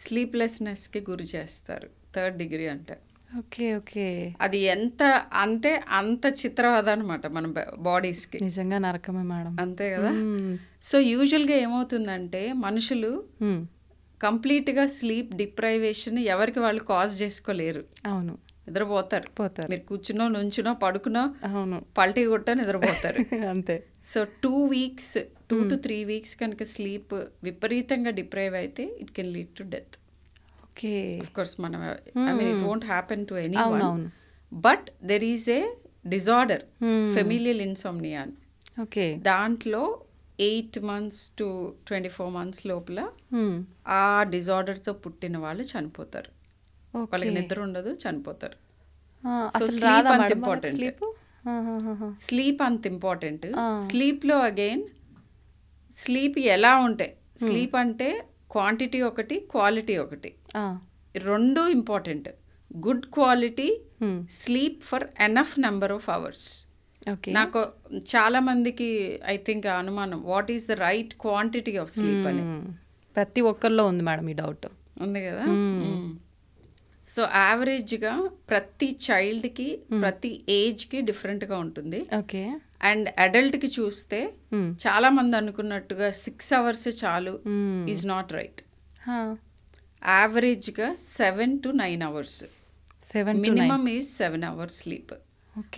Speaker 2: స్లీప్లెస్నెస్కి గురి చేస్తారు, 3rd డిగ్రీ అంటే. అది ఎంత అంటే అంత చిత్రవద అనమాట మన బాడీస్కి.
Speaker 1: నిజంగా నరకమే మేడం.
Speaker 2: అంతే కదా. సో యూజువల్గా ఏమవుతుందంటే మనుషులు కంప్లీట్గా స్లీప్ డిప్రైవేషన్ ఎవరికి వాళ్ళు కాజ్ చేసుకోలేరు.
Speaker 1: అవును,
Speaker 2: నిద్రపోతారు. మీరు కూర్చునో, నుంచునో, పడుకునో, పల్టీ కొట్టా నిద్రపోతారు. అంతే. సో 2 to 3 వీక్స్ కనుక స్లీప్ విపరీతంగా డిప్రైవ్ అయితే it can lead to death. Of course, it won't happen to anyone. But there is a disorder, familial insomnia. దాంట్లో 8 months to 24 months లోపల ఆ డిజార్డర్తో పుట్టిన వాళ్ళు చనిపోతారు. వాళ్ళకి నిద్ర ఉండదు, చనిపోతారు. సో స్లీప్ అంత ఇంపార్టెంట్. స్లీప్ అంత ఇంపార్టెంట్. స్లీప్లో అగైన్ స్లీప్ ఎలా ఉంటాయి, స్లీప్ అంటే క్వాంటిటీ ఒకటి, క్వాలిటీ ఒకటి, రెండు important. Good quality sleep for enough number of hours. నాకు చాలా మందికి ఐ థింక్ అనుమానం, what is the right quantity of sleep అని.
Speaker 1: ప్రతి ఒక్కరిలో ఉంది మేడం ఈ డౌట్.
Speaker 2: ఉంది కదా. సో యావరేజ్గా ప్రతి చైల్డ్కి ప్రతి ఏజ్కి డిఫరెంట్గా ఉంటుంది.
Speaker 1: ఓకే.
Speaker 2: అండ్ అడల్ట్కి చూస్తే చాలా మంది అనుకున్నట్టుగా 6 hours చాలు ఈజ్ నాట్ రైట్. యావరేజ్గా 7 to 9 hours, minimum is 7 hours sleep.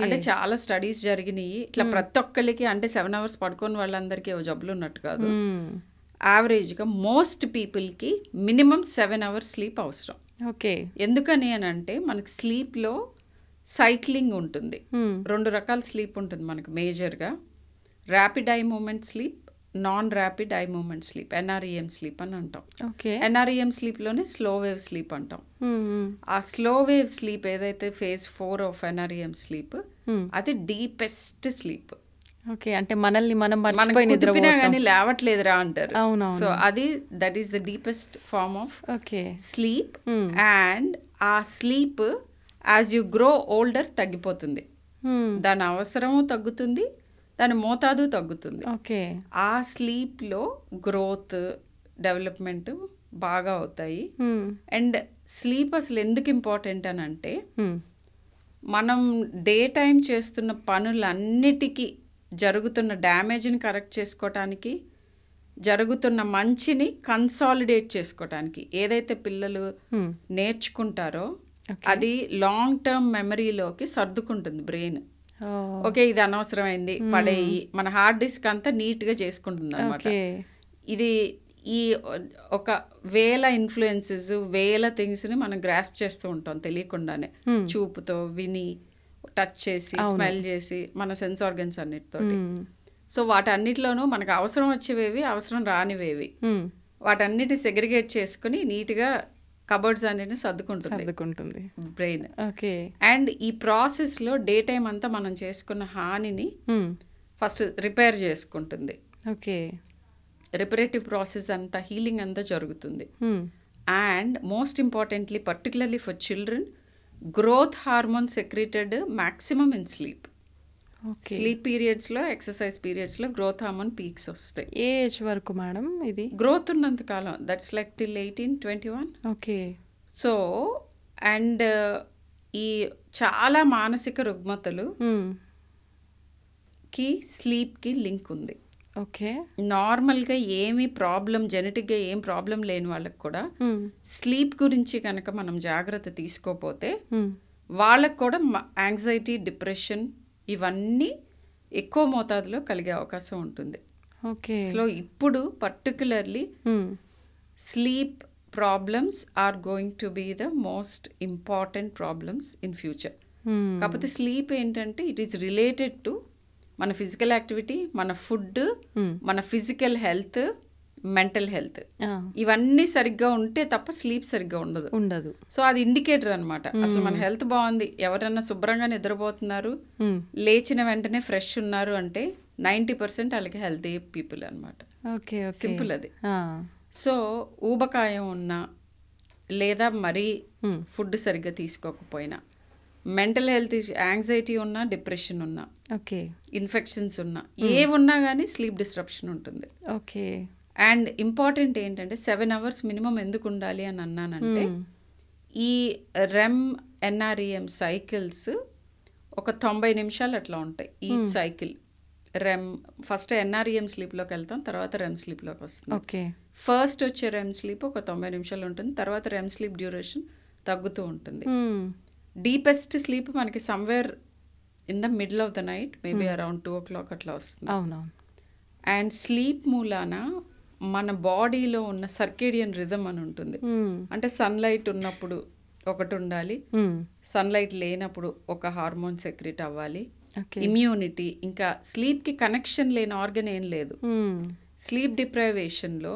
Speaker 2: అంటే చాలా స్టడీస్ జరిగినాయి ఇట్లా ప్రతి ఒక్కరికి. అంటే 7 hours పడుకోని వాళ్ళందరికీ జబ్బులు ఉన్నట్టు కాదు. యావరేజ్గా మోస్ట్ పీపుల్కి మినిమం 7 hours స్లీప్ అవసరం.
Speaker 1: ఓకే.
Speaker 2: ఎందుకని అని అంటే మనకి స్లీప్లో సైక్లింగ్ ఉంటుంది. 2 రకాల స్లీప్ ఉంటుంది మనకు మేజర్గా. Rapid eye movement sleep, non rapid eye movement sleep, NREM sleep అని అంటాం. NREM స్లీప్లోనే స్లో వేవ్ స్లీప్ అంటాం. ఆ స్లో వేవ్ స్లీప్ ఏదైతే phase 4 ఆఫ్ NREM స్లీప్, అది డీపెస్ట్ స్లీప్.
Speaker 1: ఓకే. అంటే మనల్ని మనం
Speaker 2: కుదిపినా కానీ లేవట్లేదురా అంటారు. సో అది that is the deepest form of sleep. And ఆ sleep as you grow older తగ్గిపోతుంది. దాని అవసరము తగ్గుతుంది, దాని మోతాదు తగ్గుతుంది. ఆ స్లీప్లో గ్రోత్, డెవలప్మెంట్ బాగా అవుతాయి. అండ్ స్లీప్ అసలు ఎందుకు ఇంపార్టెంట్ అని అంటే, మనం డే టైం చేస్తున్న పనులన్నిటికీ జరుగుతున్న డ్యామేజ్ని కరెక్ట్ చేసుకోవటానికి, జరుగుతున్న మంచిని కన్సాలిడేట్ చేసుకోవటానికి, ఏదైతే పిల్లలు నేర్చుకుంటారో అది లాంగ్ టర్మ్ మెమరీలోకి సర్దుకుంటుంది బ్రెయిన్. ఓకే, ఇది అనవసరమైంది పడేయి, మన హార్డ్ డిస్క్ అంతా నీట్గా చేసుకుంటుంది అనమాట. ఇది ఈ ఒక వేల ఇన్ఫ్లుయెన్సెస్, వేల థింగ్స్ని మనం గ్రాస్ప్ చేస్తూ ఉంటాం తెలియకుండానే, చూపుతో, విని, టచ్ చేసి, స్మెల్ చేసి, మన సెన్స్ ఆర్గన్స్ అన్నిటితోటి. సో వాటన్నిటిలోనూ మనకు అవసరం వచ్చేవేవి, అవసరం రానివేవి, వాటన్నిటి సెగ్రిగేట్ చేసుకుని నీట్గా కబర్డ్స్ అన్నిటిని సర్దుకుంటుంది బ్రెయిన్. అండ్ ఈ ప్రాసెస్లో డే టైం అంతా మనం చేసుకున్న హానిని ఫస్ట్ రిపేర్ చేసుకుంటుంది. రిపరేటివ్ ప్రాసెస్ అంతా, హీలింగ్ అంతా జరుగుతుంది. And most importantly, particularly for children, growth hormone secreted maximum in sleep. Sleep పీరియడ్స్లో, ఎక్సర్సైజ్ పీరియడ్స్లో గ్రోత్ హార్మోన్ పీక్స్ వస్తాయి.
Speaker 1: ఏ ఏజ్ వరకు మేడం ఇది?
Speaker 2: గ్రోత్ ఉన్నంత కాలం, దట్స్ లైక్ టిల్ 18-21.
Speaker 1: ఓకే.
Speaker 2: సో అండ్ ఈ చాలా మానసిక రుగ్మతలు కి స్లీప్కి లింక్ ఉంది.
Speaker 1: ఓకే.
Speaker 2: నార్మల్గా ఏమీ ప్రాబ్లం, జెనెటిక్గా ఏం ప్రాబ్లం లేని వాళ్ళకి కూడా స్లీప్ గురించి కనుక మనం జాగ్రత్త తీసుకోపోతే వాళ్ళకు కూడా యాంగ్జైటీ, డిప్రెషన్ ఇవన్నీ ఎక్కువ మోతాదులో కలిగే అవకాశం ఉంటుంది. సో ఇప్పుడు particularly sleep problems are going to be the most important problems in future. కాకపోతే స్లీప్ ఏంటంటే ఇట్ ఈస్ రిలేటెడ్ టు మన ఫిజికల్ యాక్టివిటీ, మన ఫుడ్, మన ఫిజికల్ హెల్త్, మెంటల్ హెల్త్, ఇవన్నీ సరిగ్గా ఉంటే తప్ప స్లీప్ సరిగ్గా ఉండదు. సో అది ఇండికేటర్ అనమాట. అసలు మన హెల్త్ బాగుంది, ఎవరన్నా శుభ్రంగా నిద్రపోతున్నారు, లేచిన వెంటనే ఫ్రెష్ ఉన్నారు అంటే 90% వాళ్ళకి హెల్తీ పీపుల్ అనమాట. సింపుల్ అది. సో ఊబకాయం ఉన్నా, లేదా మరీ ఫుడ్ సరిగ్గా తీసుకోకపోయినా, మెంటల్ హెల్త్ యాంగ్జైటీ ఉన్నా, డిప్రెషన్ ఉన్నా, ఇన్ఫెక్షన్స్ ఉన్నా, ఏవున్నా కానీ స్లీప్ డిస్ట్రప్షన్ ఉంటుంది. అండ్ ఇంపార్టెంట్ ఏంటంటే 7 hours మినిమం ఎందుకు ఉండాలి అని అన్నానంటే, ఈ రెమ్ NREM సైకిల్స్ ఒక 90 నిమిషాలు అట్లా ఉంటాయి each cycle. REM first NREM స్లీప్లోకి వెళ్తాం, తర్వాత రెమ్ స్లీప్లోకి వస్తుంది. ఫస్ట్ వచ్చే రెమ్ స్లీప్ ఒక 90 నిమిషాలు ఉంటుంది, తర్వాత రెమ్ స్లీప్ డ్యూరేషన్ తగ్గుతూ ఉంటుంది. డీపెస్ట్ స్లీప్ మనకి somewhere in the middle of the night, maybe around 2 o'clock అట్లా వస్తుంది. అండ్ స్లీప్ మూలాన మన బాడీలో ఉన్న సర్కేడియన్ రిథమ్ అని ఉంటుంది. అంటే సన్లైట్ ఉన్నప్పుడు ఒకటి ఉండాలి, సన్లైట్ లేనప్పుడు ఒక హార్మోన్ సెక్రెట్ అవ్వాలి, ఇమ్యూనిటీ, ఇంకా స్లీప్కి కనెక్షన్ లేని ఆర్గన్ ఏం లేదు. స్లీప్ డిప్రైవేషన్లో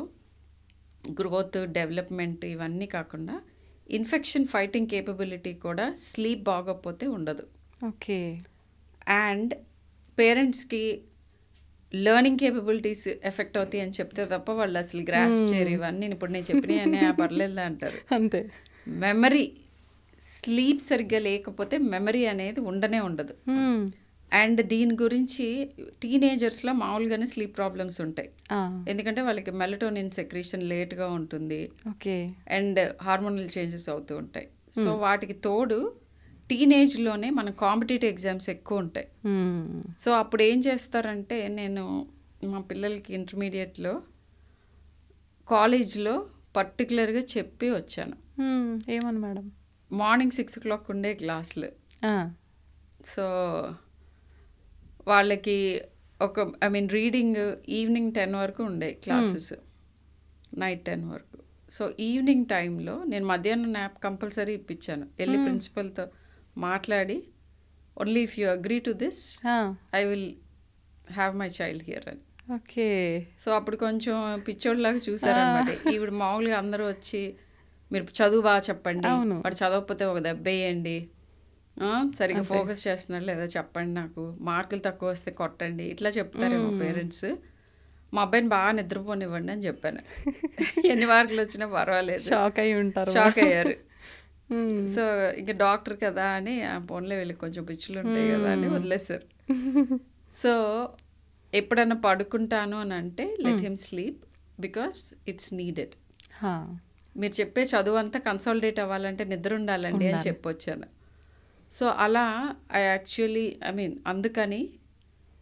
Speaker 2: గ్రోత్, డెవలప్మెంట్ ఇవన్నీ కాకుండా ఇన్ఫెక్షన్ ఫైటింగ్ కేపబిలిటీ కూడా స్లీప్ బాగోకపోతే ఉండదు. అండ్ పేరెంట్స్కి లెర్నింగ్ కేపబిలిటీస్ ఎఫెక్ట్ అవుతాయి అని చెప్తే తప్ప వాళ్ళు అసలు గ్రాస్ప్ చేయరు. ఇవన్నీ ఇప్పుడు నేను చెప్పినవన్నీ పర్లేదా అంటారు.
Speaker 1: అంతే.
Speaker 2: మెమరీ, స్లీప్ సరిగ్గా లేకపోతే మెమరీ అనేది ఉండనే ఉండదు. అండ్ దీని గురించి టీనేజర్స్లో మామూలుగానే స్లీప్ ప్రాబ్లమ్స్ ఉంటాయి. ఎందుకంటే వాళ్ళకి మెలటోనిన్ సెక్రీషన్ లేట్గా ఉంటుంది. అండ్ హార్మోనల్ చేంజెస్ అవుతూ ఉంటాయి. సో వాటికి తోడు టీనేజ్లోనే మన కాంపిటేటివ్ ఎగ్జామ్స్ ఎక్కువ ఉంటాయి. సో అప్పుడు ఏం చేస్తారంటే, నేను మా పిల్లలకి ఇంటర్మీడియట్లో కాలేజ్లో పర్టికులర్గా చెప్పి వచ్చాను.
Speaker 1: ఏమని మేడం?
Speaker 2: మార్నింగ్ 6 o'clock ఉండే క్లాసులు. సో వాళ్ళకి రీడింగ్ ఈవినింగ్ 10 వరకు ఉండే క్లాసెస్, నైట్ 10 వరకు. సో ఈవినింగ్ టైంలో నేను మధ్యాహ్నం న్యాప్ కంపల్సరీ ఇప్పించాను. వెళ్ళి ప్రిన్సిపల్తో మాట్లాడి, only if you agree to this I will have my child here అని. సో అప్పుడు కొంచెం పిచ్చోడ్లాగా చూసారనమాట. ఈవిడ మామూలుగా అందరూ వచ్చి, మీరు చదువు బాగా చెప్పండి, వాడు చదవకపోతే ఒక దెబ్బ వేయండి, సరిగ్గా ఫోకస్ చేస్తున్నారు లేదా చెప్పండి, నాకు మార్కులు తక్కువ వస్తే కొట్టండి, ఇట్లా చెప్తారేమో పేరెంట్స్. మా అబ్బాయిని బాగా నిద్రపోనివ్వండి అని చెప్పాను. ఎన్ని మార్కులు వచ్చినా పర్వాలేదు. షాక్ అయ్యారు. సో ఇంకా డాక్టర్ కదా అని ఆ ఫోన్లో వీళ్ళకి కొంచెం పిచ్చులు ఉంటాయి కదా అని వదిలేశారు. సో ఎప్పుడన్నా పడుకుంటాను అని అంటే let him sleep because it's needed. మీరు చెప్పే చదువు అంతా కన్సాలిడేట్ అవ్వాలంటే నిద్ర ఉండాలండి అని చెప్పొచ్చాను. సో అలా అందుకని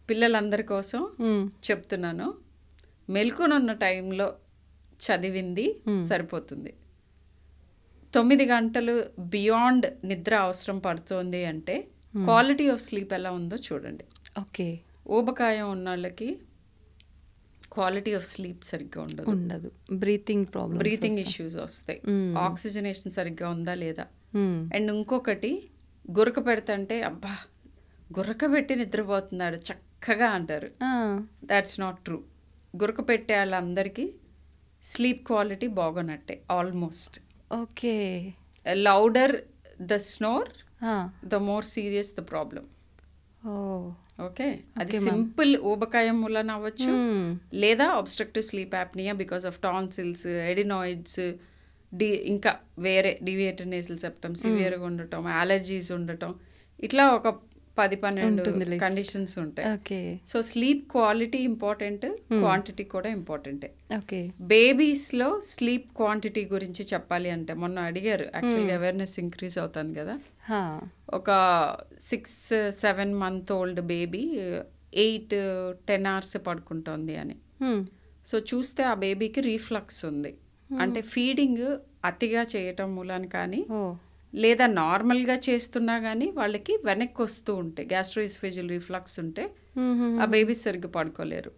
Speaker 2: పిల్లలందరి కోసం చెప్తున్నాను, మెలకునున్న టైంలో చదివింది సరిపోతుంది. 9 గంటలు బియాండ్ నిద్ర అవసరం పడుతుంది అంటే క్వాలిటీ ఆఫ్ స్లీప్ ఎలా ఉందో చూడండి. ఊబకాయం ఉన్న వాళ్ళకి క్వాలిటీ ఆఫ్ స్లీప్ సరిగ్గా ఉండదు. బ్రీతింగ్ ఇష్యూస్ వస్తాయి. ఆక్సిజనేషన్ సరిగ్గా ఉందా లేదా. అండ్ ఇంకొకటి, గురక పెడతంటే అబ్బా గురక పెట్టి నిద్రపోతున్నాడు చక్కగా అంటారు. That's not true. గురక పెట్టే వాళ్ళందరికీ స్లీప్ క్వాలిటీ బాగున్నట్టే almost. Louder the snore the more serious the problem. అది సింపుల్ ఊబకాయం వలన అవ్వచ్చు, లేదా obstructive sleep apnea because of tonsils, adenoids, ఇంకా వేరే డివియేటెడ్ నేసల్ సెప్టమ్ సివియర్గా ఉండటం, అలర్జీస్ ఉండటం, ఇట్లా ఒక 10-12 కండిషన్స్ ఉంటాయి. So sleep quality important, quantity కూడా ఇంపార్టెంటే. బేబీస్లో స్లీప్ క్వాంటిటీ గురించి చెప్పాలి అంటే, మొన్న అడిగారు, యాక్చువల్గా అవేర్నెస్ ఇంక్రీజ్ అవుతుంది కదా. ఒక 6-7 month old బేబీ 8-10 hours పడుకుంటుంది అని. సో చూస్తే ఆ బేబీకి రీఫ్లక్స్ ఉంది. అంటే ఫీడింగ్ అతిగా చేయటం మూలాన కానీ, లేదా నార్మల్గా చేస్తున్నా కానీ వాళ్ళకి వెనక్కి వస్తూ ఉంటాయి. గ్యాస్ట్రోఇసోఫేజియల్ రిఫ్లక్స్ ఉంటే ఆ బేబీస్ సరిగ్గా పడుకోలేరు.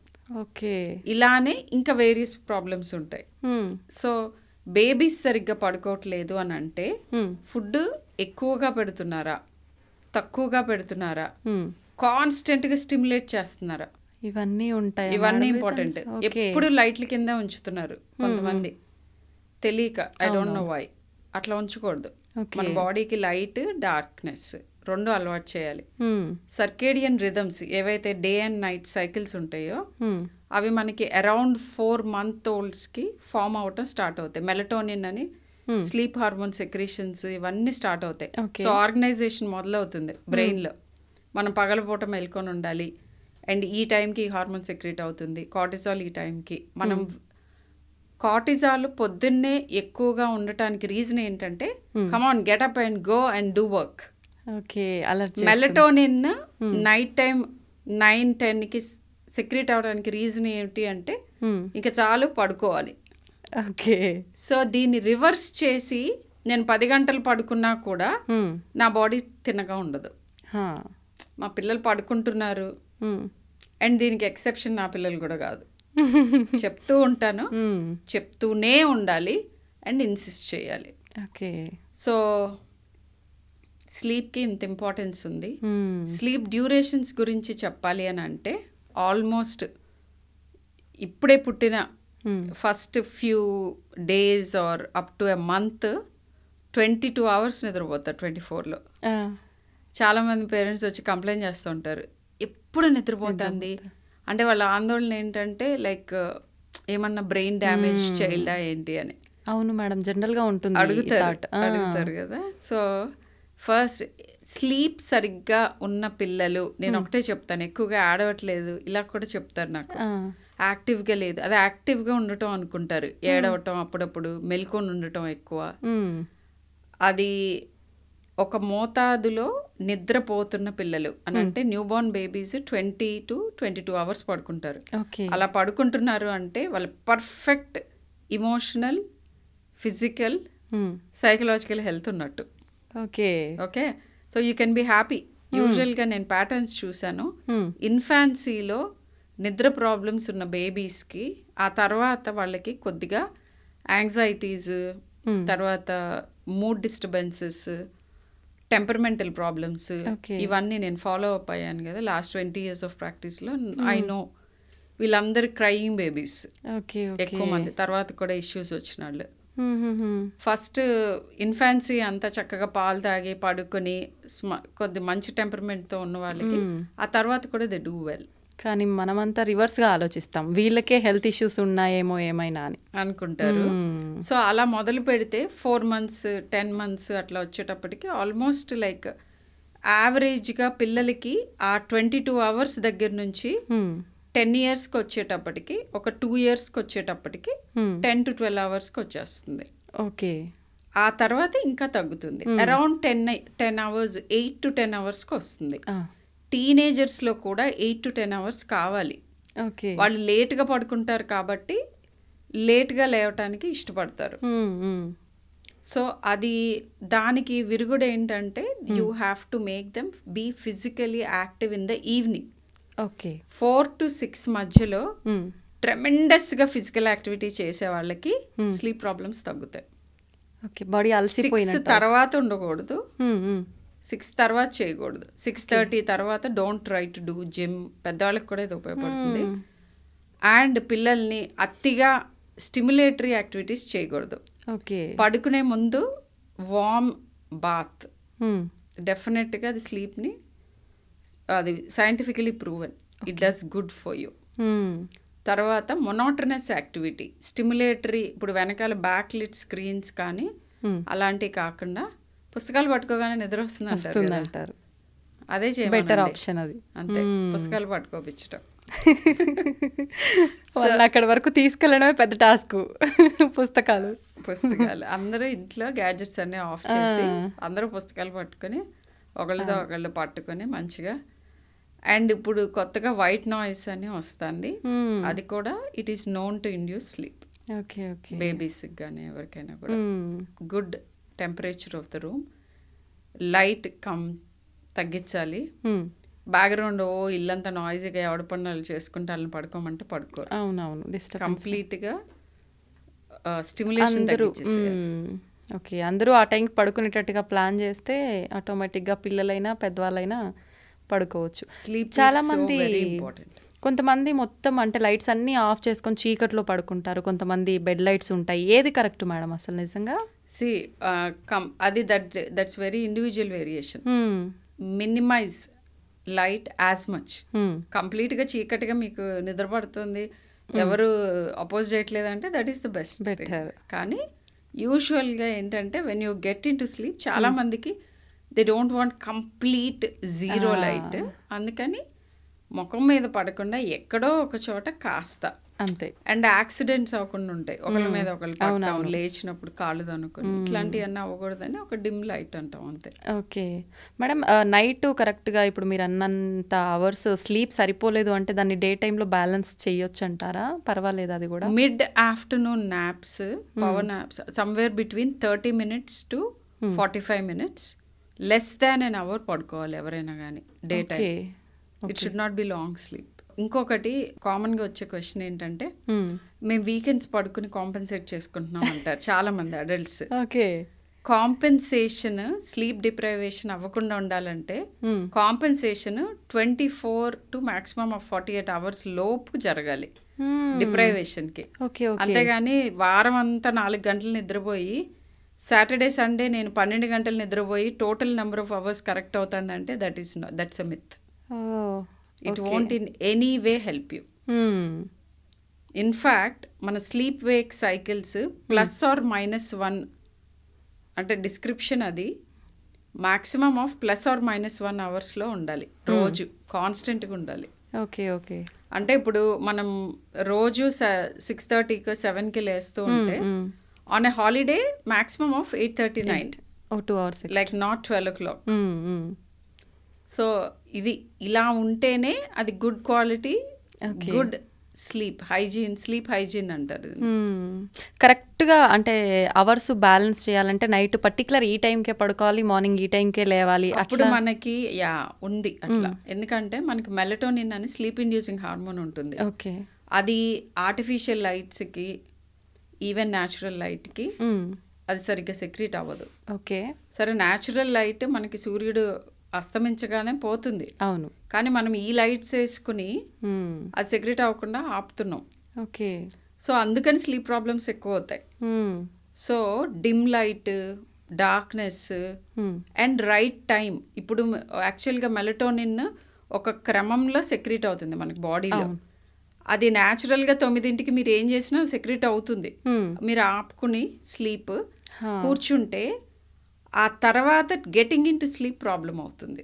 Speaker 2: ఇలానే ఇంకా వేరియస్ ప్రాబ్లమ్స్ ఉంటాయి. సో బేబీస్ సరిగ్గా పడుకోవట్లేదు అని అంటే ఫుడ్ ఎక్కువగా పెడుతున్నారా, తక్కువగా పెడుతున్నారా, కాన్స్టెంట్గా స్టిమ్యులేట్ చేస్తున్నారా,
Speaker 1: ఇవన్నీ ఉంటాయి.
Speaker 2: ఇవన్నీ ఇంపార్టెంట్. ఎప్పుడు లైట్ల కింద ఉంచుతున్నారు కొంతమంది తెలియక, ఐ డోంట్ నో వై. అట్లా ఉంచకూడదు. మన బాడీకి లైట్, డార్క్నెస్ రెండు అలవాటు చేయాలి. సర్కేడియన్ రిథమ్స్ ఏవైతే డే అండ్ నైట్ సైకిల్స్ ఉంటాయో అవి మనకి అరౌండ్ 4 month oldsకి ఫామ్ అవటం స్టార్ట్ అవుతాయి. మెలటోనిన్ అని స్లీప్ హార్మోన్ సెక్రీషన్స్ ఇవన్నీ స్టార్ట్ అవుతాయి. సో ఆర్గనైజేషన్ మొదలవుతుంది బ్రెయిన్లో. మనం పగలపూట మెల్కొని ఉండాలి, అండ్ ఈ టైంకి హార్మోన్ సెక్రీట్ అవుతుంది. కార్టిజాల్ ఈ టైంకి. మనం కార్టిజాల్ పొద్దున్నే ఎక్కువగా ఉండటానికి రీజన్ ఏంటంటే, come on get up and go and do work. Melatonin night time 9-10కి సెక్రీట్ అవడానికి రీజన్ ఏంటి అంటే, ఇంకా చాలు పడుకోవాలి. సో దీన్ని రివర్స్ చేసి నేను 10 గంటలు పడుకున్నా కూడా నా బాడీ తిన్నగా ఉండదు. మా పిల్లలు పడుకుంటున్నారు, అండ్ దీనికి ఎక్సెప్షన్ నా పిల్లలు కూడా కాదు. చెప్తూ ఉంటాను, చెప్తూనే ఉండాలి అండ్ ఇన్సిస్ట్ చేయాలి. సో స్లీప్కి ఇంత ఇంపార్టెన్స్ ఉంది. స్లీప్ డ్యూరేషన్స్ గురించి చెప్పాలి అని అంటే, ఆల్మోస్ట్ ఇప్పుడే పుట్టిన first few days are up to a month 22 hours నిద్రపోతారు 24లో. చాలామంది పేరెంట్స్ వచ్చి కంప్లైంట్ చేస్తూ ఉంటారు, ఎప్పుడు నిద్రపోతుంది, అంటే వాళ్ళ ఆందోళన ఏంటంటే లైక్ ఏమన్నా బ్రెయిన్ డ్యామేజ్ చైల్డా ఏంటి అని
Speaker 1: అవును మేడం, జనరల్గా ఉంటుంది
Speaker 2: అడుగుతారు కదా. సో ఫస్ట్ స్లీప్ సరిగ్గా ఉన్న పిల్లలు, నేను ఒకటే చెప్తాను, ఎక్కువగా ఆడవట్లేదు ఇలా కూడా చెప్తారు నాకు, యాక్టివ్గా లేదు, అది యాక్టివ్గా ఉండటం అనుకుంటారు, ఏడవటం అప్పుడప్పుడు మెల్కొని ఉండటం ఎక్కువ, అది ఒక మోతాదులో నిద్రపోతున్న పిల్లలు అని అంటే newborn babies 20 to 22 hours పడుకుంటారు. అలా పడుకుంటున్నారు అంటే వాళ్ళ perfect emotional, physical, psychological health ఉన్నట్టు. Okay, so you can be happy. యూజువల్గా నేను ప్యాటర్న్స్ చూశాను, ఇన్ఫాన్సీలో నిద్ర ప్రాబ్లమ్స్ ఉన్న బేబీస్కి ఆ తర్వాత వాళ్ళకి కొద్దిగా యాంగ్జైటీస్, తర్వాత మూడ్ డిస్టర్బెన్సెస్, టెంపర్మెంటల్ ప్రాబ్లమ్స్, ఇవన్నీ నేను ఫాలో అప్ అయ్యాను కదా లాస్ట్ 20 years ఆఫ్ ప్రాక్టీస్లో. ఐ నో వీళ్ళందరూ క్రయింగ్ బేబీస్ ఎక్కువ మంది, తర్వాత కూడా ఇష్యూస్ వచ్చిన వాళ్ళు. ఫస్ట్ ఇన్ఫాన్సీ అంతా చక్కగా పాలు తాగి పడుకొని కొద్ది మంచి టెంపర్మెంట్తో ఉన్న వాళ్ళకి ఆ తర్వాత కూడా దే డూ వెల్.
Speaker 1: కానీ మనమంతా రివర్స్గా ఆలోచిస్తాం, వీళ్ళకే హెల్త్ ఇష్యూస్ ఉన్నాయేమో ఏమైనా అని
Speaker 2: అనుకుంటారు. సో అలా మొదలు పెడితే 4 months 10 months అట్లా వచ్చేటప్పటికి ఆల్మోస్ట్ లైక్ యావరేజ్గా పిల్లలకి ఆ 22 hours దగ్గర నుంచి 10 yearsకి వచ్చేటప్పటికి, ఒక 2 yearsకి వచ్చేటప్పటికి 10 to 12 hours వచ్చేస్తుంది.
Speaker 1: ఓకే,
Speaker 2: ఆ తర్వాత ఇంకా తగ్గుతుంది, అరౌండ్ 10 hours 8 to 10 hours వస్తుంది. టీనేజర్స్లో కూడా 8 to 10 hours కావాలి. వాళ్ళు లేట్గా పడుకుంటారు కాబట్టి లేట్గా లేవటానికి ఇష్టపడతారు. సో అది దానికి విరుగుడు ఏంటంటే you have to make them be physically active in the evening. 4 to 6 మధ్యలో ట్రెమెండస్గా ఫిజికల్ యాక్టివిటీ చేసే వాళ్ళకి స్లీప్ ప్రాబ్లమ్స్ తగ్గుతాయి.
Speaker 1: బాడీ అలసిపోయిన
Speaker 2: 6 తర్వాత ఉండకూడదు, 6 తర్వాత చేయకూడదు, 6:30 తర్వాత don't try to do gym. పెద్దవాళ్ళకి కూడా ఇది ఉపయోగపడుతుంది. అండ్ పిల్లల్ని అతిగా స్టిమ్యులేటరీ యాక్టివిటీస్ చేయకూడదు. పడుకునే ముందు వార్మ్ బాత్ డెఫినెట్గా అది స్లీప్ని, అది scientifically proven, it does good for you. తర్వాత మొనోటనస్ యాక్టివిటీ, స్టిమ్యులేటరీ, ఇప్పుడు వెనకాల బ్యాక్ లిట్ స్క్రీన్స్ కానీ అలాంటివి కాకుండా పుస్తకాలు పట్టుకోగానే నిద్ర వస్తుంది అంటారు, అదే
Speaker 1: బెటర్ ఆప్షన్ అది.
Speaker 2: అంతే, పుస్తకాలు పట్టుకోపించడం.
Speaker 1: అక్కడ వరకు తీసుకెళ్ళడమే పెద్ద టాస్క్. పుస్తకాలు
Speaker 2: అందరూ ఇంట్లో గ్యాడ్జెట్స్ అన్ని ఆఫ్ చేసి అందరూ పుస్తకాలు పట్టుకొని ఒకళ్ళతో ఒకళ్ళు పట్టుకొని మంచిగా. అండ్ ఇప్పుడు కొత్తగా వైట్ నాయిస్ అని వస్తుంది, అది కూడా it is known to induce sleep. బేబీస్కి కానీ ఎవరికైనా కూడా. Good temperature of the room, light తగ్గించాలి. బ్యాక్గ్రౌండ్ ఇల్లంతా నాయిజీగా ఎవడ పనులు చేసుకుంటే వాళ్ళని పడుకోమంటే పడుకోరు.
Speaker 1: అవునవును,
Speaker 2: కంప్లీట్గా స్టిమ్యులేషన్ తగ్గించేసి.
Speaker 1: ఓకే, అందరూ ఆ టైంకి పడుకునేటట్టుగా ప్లాన్ చేస్తే ఆటోమేటిక్గా పిల్లలైనా పెద్దవాళ్ళైనా పడుకోవచ్చు.
Speaker 2: స్లీప్
Speaker 1: చాలా మంది, కొంతమంది మొత్తం అంటే లైట్స్ అన్నీ ఆఫ్ చేసుకొని చీకట్లో పడుకుంటారు, కొంతమంది బెడ్ లైట్స్ ఉంటాయి. ఏది కరెక్ట్ మేడం అసలు నిజంగా?
Speaker 2: అది that's very individual variation. Minimize light as much. కంప్లీట్గా చీకటిగా మీకు నిద్ర పడుతుంది, ఎవరు అపోజ్ చేయట్లేదంటే దట్ ఈస్ ద బెస్ట్. కానీ యూజువల్గా ఏంటంటే when you get in to sleep, చాలా మందికి they don't want complete zero light, అందుకని ముఖం మీద పడకుండా ఎక్కడో ఒక చోట కాస్త
Speaker 1: అంతే.
Speaker 2: అండ్ యాక్సిడెంట్స్ అవ్వకుండా ఉంటాయి, ఒకళ్ళ మీద ఒకళ్ళు పడతాం, లేచినప్పుడు కాళ్ళు తనుకొని, ఇట్లాంటివన్నీ అవ్వకూడదని ఒక డిమ్ లైట్ అంటాం అంతే.
Speaker 1: ఓకే మేడం, నైట్ కరెక్ట్గా ఇప్పుడు మీరు అన్నంత అవర్స్ స్లీప్ సరిపోలేదు అంటే దాన్ని డే టైంలో బ్యాలెన్స్ చేయొచ్చు అంటారా? పర్వాలేదు అది కూడా?
Speaker 2: Mid afternoon naps, power naps, somewhere between 30 minutes to 45 minutes, less than an hour పడుకోవాలి ఎవరైనా కానీ day time. It should not be long sleep. ఇంకొకటి కామన్గా వచ్చే క్వశ్చన్ ఏంటంటే, మేము వీకెండ్స్ పడుకుని కాంపెన్సేట్ చేసుకుంటున్నాం అంటారు చాలా మంది అడల్ట్స్. కాంపెన్సేషన్, స్లీప్ డిప్రైవేషన్ అవ్వకుండా ఉండాలంటే compensation 24 to maximum of 48 hours లోపు జరగాలి డిప్రైవేషన్కి. అంతేగాని వారం అంతా 4 గంటలు నిద్రపోయి సాటర్డే సండే నేను 12 గంటలు నిద్రపోయి total number of hours correct అవుతుందంటే that's a myth. It won't in any way help you. In fact మన స్లీప్ వేక్ సైకిల్స్ +or-1 అంటే డిస్క్రిప్షన్ అది మాక్సిమం ఆఫ్ +or-1 అవర్స్లో ఉండాలి రోజు, కాన్స్టెంట్గా ఉండాలి.
Speaker 1: Okay okay.
Speaker 2: అంటే ఇప్పుడు మనం రోజు 6:30కి 7కి లేస్తూ ఉంటే on a holiday maximum of 8:39,
Speaker 1: 2 hours
Speaker 2: like not 12 o'clock. So ఇది ఇలా ఉంటేనే అది good quality, good sleep hygiene అంటారు.
Speaker 1: కరెక్ట్గా అంటే అవర్స్ బ్యాలెన్స్ చేయాలంటే నైట్ పర్టికులర్ ఈ టైంకే పడుకోవాలి, మార్నింగ్ ఈ టైంకే లేవాలి.
Speaker 2: అప్పుడు మనకి ఉంది అట్లా. ఎందుకంటే మనకి మెలటోనిన్ అని స్లీప్ ఇండ్యూసింగ్ హార్మోన్ ఉంటుంది.
Speaker 1: ఓకే.
Speaker 2: అది ఆర్టిఫిషియల్ లైట్స్కి ఈవెన్ న్యాచురల్ లైట్కి అది సరిగ్గా సెక్రీట్ అవ్వదు.
Speaker 1: ఓకే. సరే,
Speaker 2: న్యాచురల్ లైట్ మనకి సూర్యుడు అస్తమించగానే పోతుంది.
Speaker 1: అవును.
Speaker 2: కానీ మనం ఈ లైట్స్ వేసుకుని అది సెక్రెట్ అవ్వకుండా ఆపుతున్నాం.
Speaker 1: ఓకే.
Speaker 2: సో అందుకని స్లీప్ ప్రాబ్లమ్స్ ఎక్కువ అవుతాయి. So dim light, darkness and right time. ఇప్పుడు యాక్చువల్గా మెలటోనిన్ ఒక క్రమంలో సెక్రెట్ అవుతుంది మనకి బాడీలో. అది న్యాచురల్గా 9ంటికి మీరు ఏం చేసినా సెక్రెట్ అవుతుంది. మీరు ఆపుకుని స్లీప్ కూర్చుంటే ఆ తర్వాత getting in to sleep problem అవుతుంది.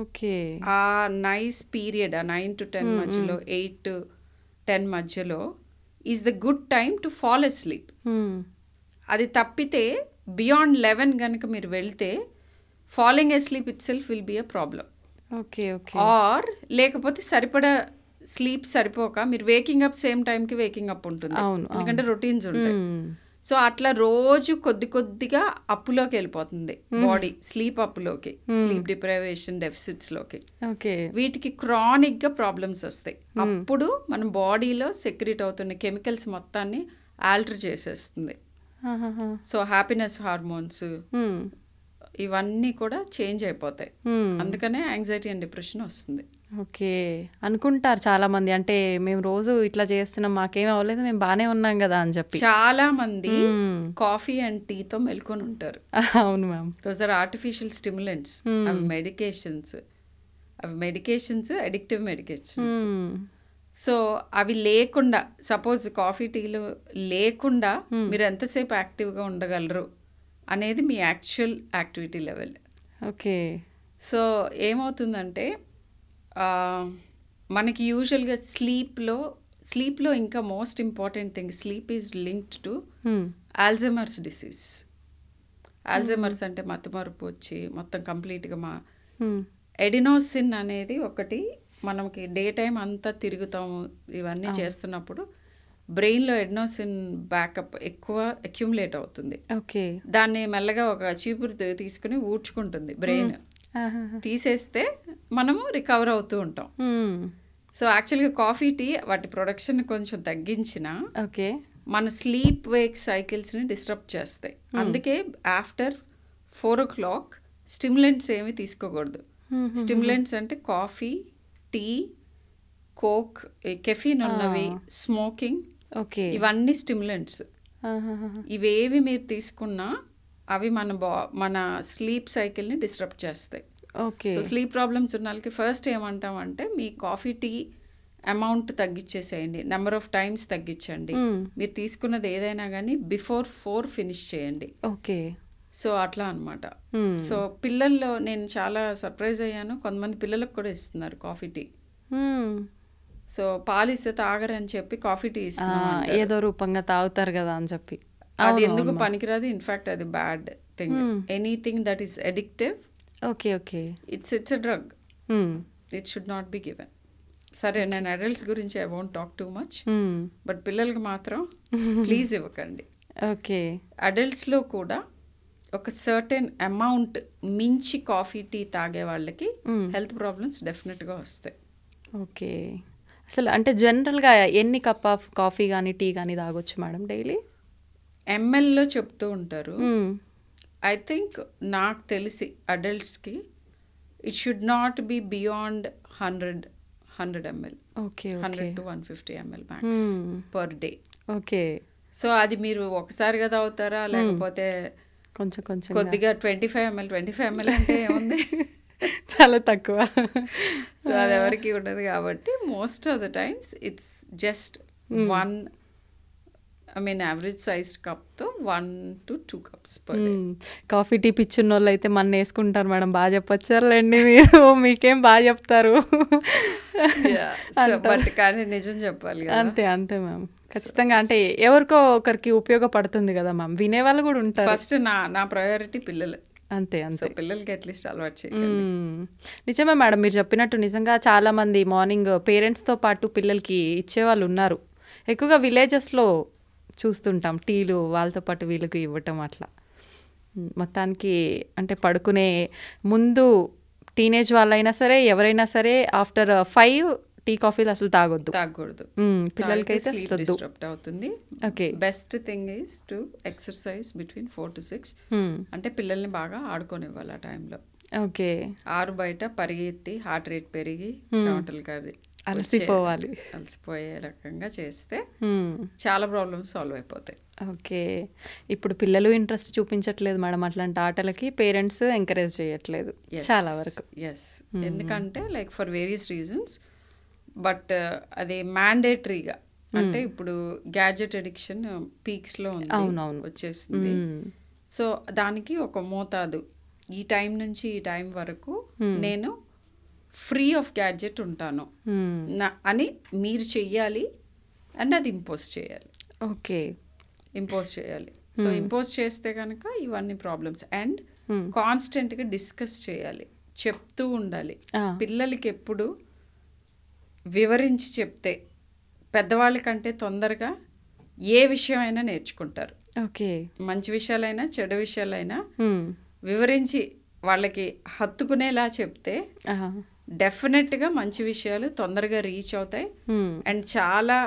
Speaker 1: ఓకే.
Speaker 2: ఆ నైస్ పీరియడ్, ఆ 9 to 10 మధ్యలో, 8 to 10 మధ్యలో is the good time to fall asleep. అది తప్పితే బియాండ్ 11 కనుక మీరు వెళ్తే falling asleep itself will be a problem.
Speaker 1: Okay okay.
Speaker 2: Or లేకపోతే సరిపడా స్లీప్ సరిపోక మీరు వేకింగ్ అప్ సేమ్ టైంకి వేకింగ్ అప్ ఉంటుంది, ఎందుకంటే రొటీన్స్ ఉంటాయి. సో అట్లా రోజు కొద్దిగా అప్పులోకి వెళ్ళిపోతుంది బాడీ, స్లీప్ అప్పులోకి, స్లీప్ డిప్రైవేషన్ డెఫిసిట్స్లోకి. వీటికి క్రానిక్గా ప్రాబ్లమ్స్ వస్తాయి. అప్పుడు మన బాడీలో సెక్రెట్ అవుతున్న కెమికల్స్ మొత్తాన్ని ఆల్టర్ చేసేస్తుంది. సో హ్యాపీనెస్ హార్మోన్స్ ఇవన్నీ కూడా చేంజ్ అయిపోతాయి. అందుకనే యాంగ్జైటీ అండ్ డిప్రెషన్ వస్తుంది.
Speaker 1: ఓకే. అనుకుంటారు చాలా మంది, అంటే మేము రోజు ఇట్లా చేస్తున్నాం, మాకేం అవ్వలేదు, మేము బాగానే ఉన్నాం కదా అని చెప్పి.
Speaker 2: చాలా మంది కాఫీ అండ్ టీతో మెల్కొని ఉంటారు.
Speaker 1: అవును ma'am.
Speaker 2: Those are artificial stimulants. అవి మెడికేషన్స్ అడిక్టివ్ మెడికేషన్స్. సో అవి లేకుండా, సపోజ్ కాఫీ టీలు లేకుండా మీరు ఎంతసేపు యాక్టివ్గా ఉండగలరు అనేది మీ actual activity level.
Speaker 1: Okay.
Speaker 2: So ఏమవుతుందంటే మనకి యూజువల్గా స్లీప్లో ఇంకా most important thing, sleep is linked to Alzheimer's disease. Alzheimer's అంటే మతిమరుపు వచ్చి మొత్తం కంప్లీట్గా ఎడినోసిన్ అనేది ఒకటి మనకి డే టైం అంతా తిరుగుతాము ఇవన్నీ చేస్తున్నప్పుడు బ్రెయిన్లో ఎడినోసిన్ బ్యాకప్ ఎక్కువ అక్యుములేట్ అవుతుంది.
Speaker 1: ఓకే.
Speaker 2: దాన్ని మెల్లగా ఒక చీపురు తీసుకుని ఊడ్చుకుంటుంది బ్రెయిన్. తీసేస్తే మనము రికవర్ అవుతూ ఉంటాం. సో యాక్చువల్గా కాఫీ టీ వాటి ప్రొడక్షన్ కొంచెం తగ్గించిన మన స్లీప్ వేక్ సైకిల్స్ని డిస్టర్బ్ చేస్తాయి. అందుకే ఆఫ్టర్ 4 o'clock స్టిమ్యులెంట్స్ ఏమి తీసుకోకూడదు. స్టిమ్యులెంట్స్ అంటే కాఫీ, టీ, కోక్, కెఫీన్ ఉన్నవి, స్మోకింగ్, ఇవన్నీ స్టిమ్యులెంట్స్. ఇవేవి మీరు తీసుకున్నా అవి మన స్లీప్ సైకిల్ని డిస్టర్బ్ చేస్తాయి. సో స్లీప్ ప్రాబ్లమ్స్ ఉన్న వాళ్ళకి ఫస్ట్ ఏమంటామంటే మీ కాఫీ టీ అమౌంట్ తగ్గించేసేయండి, నెంబర్ ఆఫ్ టైమ్స్ తగ్గించండి, మీరు తీసుకున్నది ఏదైనా కానీ బిఫోర్ 4 ఫినిష్ చేయండి.
Speaker 1: ఓకే.
Speaker 2: సో అట్లా అనమాట. సో పిల్లల్లో నేను చాలా సర్ప్రైజ్ అయ్యాను, కొంతమంది పిల్లలకు కూడా ఇస్తున్నారు కాఫీ టీ. సో పాలిస్తే తాగరని చెప్పి కాఫీ టీ ఇస్తున్నారు,
Speaker 1: ఏదో రూపంగా తాగుతారు కదా అని చెప్పి.
Speaker 2: అది ఎందుకు పనికిరాదు. ఇన్ఫాక్ట్ అది bad thing. Anything that is addictive, it's a drug, it should not be given. సరే, నేను అడల్ట్స్ గురించి I won't talk too much, but పిల్లలకి మాత్రం ప్లీజ్ ఇవ్వకండి.
Speaker 1: ఓకే.
Speaker 2: అడల్ట్స్లో కూడా ఒక సర్టెన్ అమౌంట్ మించి కాఫీ టీ తాగే వాళ్ళకి హెల్త్ ప్రాబ్లమ్స్ డెఫినెట్గా వస్తాయి.
Speaker 1: ఓకే. అసలు అంటే జనరల్గా ఎన్ని కప్ ఆఫ్ కాఫీ కానీ టీ కానీ తాగొచ్చు మేడం డైలీ?
Speaker 2: ఎంఎల్లో చెప్తూ ఉంటారు. ఐ థింక్ నాకు తెలిసి అడల్ట్స్కి it should not be beyond 100 ml. 100 to 150 ml max per day.
Speaker 1: Okay.
Speaker 2: So అది మీరు ఒకసారిగా తాగుతారా, లేకపోతే
Speaker 1: కొంచెం
Speaker 2: కొద్దిగా 25 ml అంటే ఏముంది,
Speaker 1: చాలా తక్కువ.
Speaker 2: సో అది ఎవరికి ఉండదు కాబట్టి most of the times it's just 1 average sized కప్తో 1 to 2 cups per day.
Speaker 1: Coffee tea పిచ్చున్న వాళ్ళు అయితే మన వేసుకుంటారు మేడం. బాగా చెప్పొచ్చారులేండి మీరు, మీకేం బాగా చెప్తారు.
Speaker 2: బట్ కానీ నిజం చెప్పాలి కదా.
Speaker 1: అంతే అంతే మ్యామ్, ఖచ్చితంగా. అంటే ఎవరికో ఒకరికి ఉపయోగపడుతుంది కదా మ్యామ్, వినేవాళ్ళు కూడా ఉంటారు.
Speaker 2: ఫస్ట్ నా ప్రయారిటీ పిల్లలు.
Speaker 1: అంతే అంతే,
Speaker 2: పిల్లలకి అట్లీస్ట్ అలవాటు చేయండి.
Speaker 1: నిజమే మేడం, మీరు చెప్పినట్టు నిజంగా చాలా మంది మార్నింగ్ పేరెంట్స్తో పాటు పిల్లలకి ఇచ్చేవాళ్ళు ఉన్నారు. ఎక్కువగా విలేజెస్లో చూస్తుంటాం టీలు వాళ్ళతో పాటు వీళ్ళకి ఇవ్వటం అట్లా. మొత్తానికి అంటే పడుకునే ముందు టీనేజ్ వాళ్ళైనా సరే ఎవరైనా సరే ఆఫ్టర్ 5 టీ కాఫీలు అసలు తాగకూడదు. పిల్లలకైతే
Speaker 2: డిస్టర్బ్ అవుతుంది.
Speaker 1: Okay,
Speaker 2: best thing is to exercise between 4 to 6. అంటే పిల్లల్ని బాగా ఆడుకోనివ్వాలి ఆ టైంలో.
Speaker 1: ఓకే,
Speaker 2: 6 బయట పరిగెత్తి హార్ట్ రేట్ పెరిగి చెమటలు కాదు అలసిపోయే రకంగా చేస్తే చాలా ప్రాబ్లమ్స్ సాల్వ్ అయిపోతాయి.
Speaker 1: ఓకే, ఇప్పుడు పిల్లలు ఇంట్రెస్ట్ చూపించట్లేదు మేడం అట్లాంటి ఆటలకి, పేరెంట్స్ ఎంకరేజ్ చేయట్లేదు చాలా వరకు.
Speaker 2: ఎందుకంటే like for various reasons. But అది మ్యాండేటరీగా, అంటే ఇప్పుడు గ్యాడ్జెట్ అడిక్షన్ పీక్స్లో వచ్చేసింది. సో దానికి ఒక మోతాదు, ఈ టైం నుంచి ఈ టైం వరకు నేను ఫ్రీ ఆఫ్ గ్యాడ్జెట్ ఉంటాను అని మీరు చెయ్యాలి అండ్ అది ఇంపోజ్ చేయాలి.
Speaker 1: ఓకే,
Speaker 2: ఇంపోజ్ చేయాలి. సో ఇంపోజ్ చేస్తే కనుక ఇవన్నీ ప్రాబ్లమ్స్. అండ్ కాన్స్టెంట్గా డిస్కస్ చేయాలి, చెప్తూ ఉండాలి. పిల్లలకి ఎప్పుడు వివరించి చెప్తే పెద్దవాళ్ళ కంటే తొందరగా ఏ విషయమైనా నేర్చుకుంటారు.
Speaker 1: ఓకే,
Speaker 2: మంచి విషయాలైనా చెడు విషయాలైనా వివరించి వాళ్ళకి హత్తుకునేలా చెప్తే డెఫినెట్గా మంచి విషయాలు తొందరగా రీచ్ అవుతాయి. అండ్ చాలా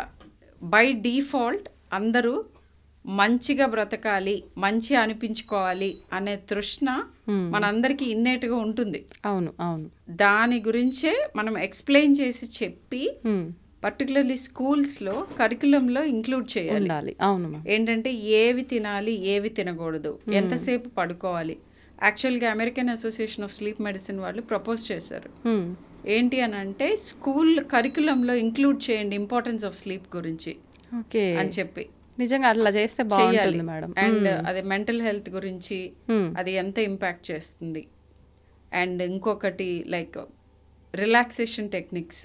Speaker 2: బై డిఫాల్ట్ అందరూ మంచిగా బ్రతకాలి, మంచి అనిపించుకోవాలి అనే తృష్ణ మనందరికీ ఇన్నేట్గా ఉంటుంది.
Speaker 1: అవును అవును,
Speaker 2: దాని గురించే మనం ఎక్స్ప్లెయిన్ చేసి చెప్పి పర్టికులర్లీ స్కూల్స్లో కరికులంలో ఇంక్లూడ్ చేయాలి.
Speaker 1: అవును,
Speaker 2: ఏంటంటే ఏవి తినాలి, ఏవి తినకూడదు, ఎంతసేపు పడుకోవాలి. యాక్చువల్గా American association of sleep medicine వాళ్ళు ప్రపోజ్ చేశారు. ఏంటి అని అంటే స్కూల్ కరికులంలో ఇంక్లూడ్ చేయండి ఇంపార్టెన్స్ ఆఫ్ స్లీప్ గురించి అని చెప్పి.
Speaker 1: నిజంగా అట్లా చేస్తే బాగుంటుంది మేడం.
Speaker 2: అండ్ అదే మెంటల్ హెల్త్ గురించి అది ఎంత ఇంపాక్ట్ చేస్తుంది. అండ్ ఇంకొకటి like relaxation techniques,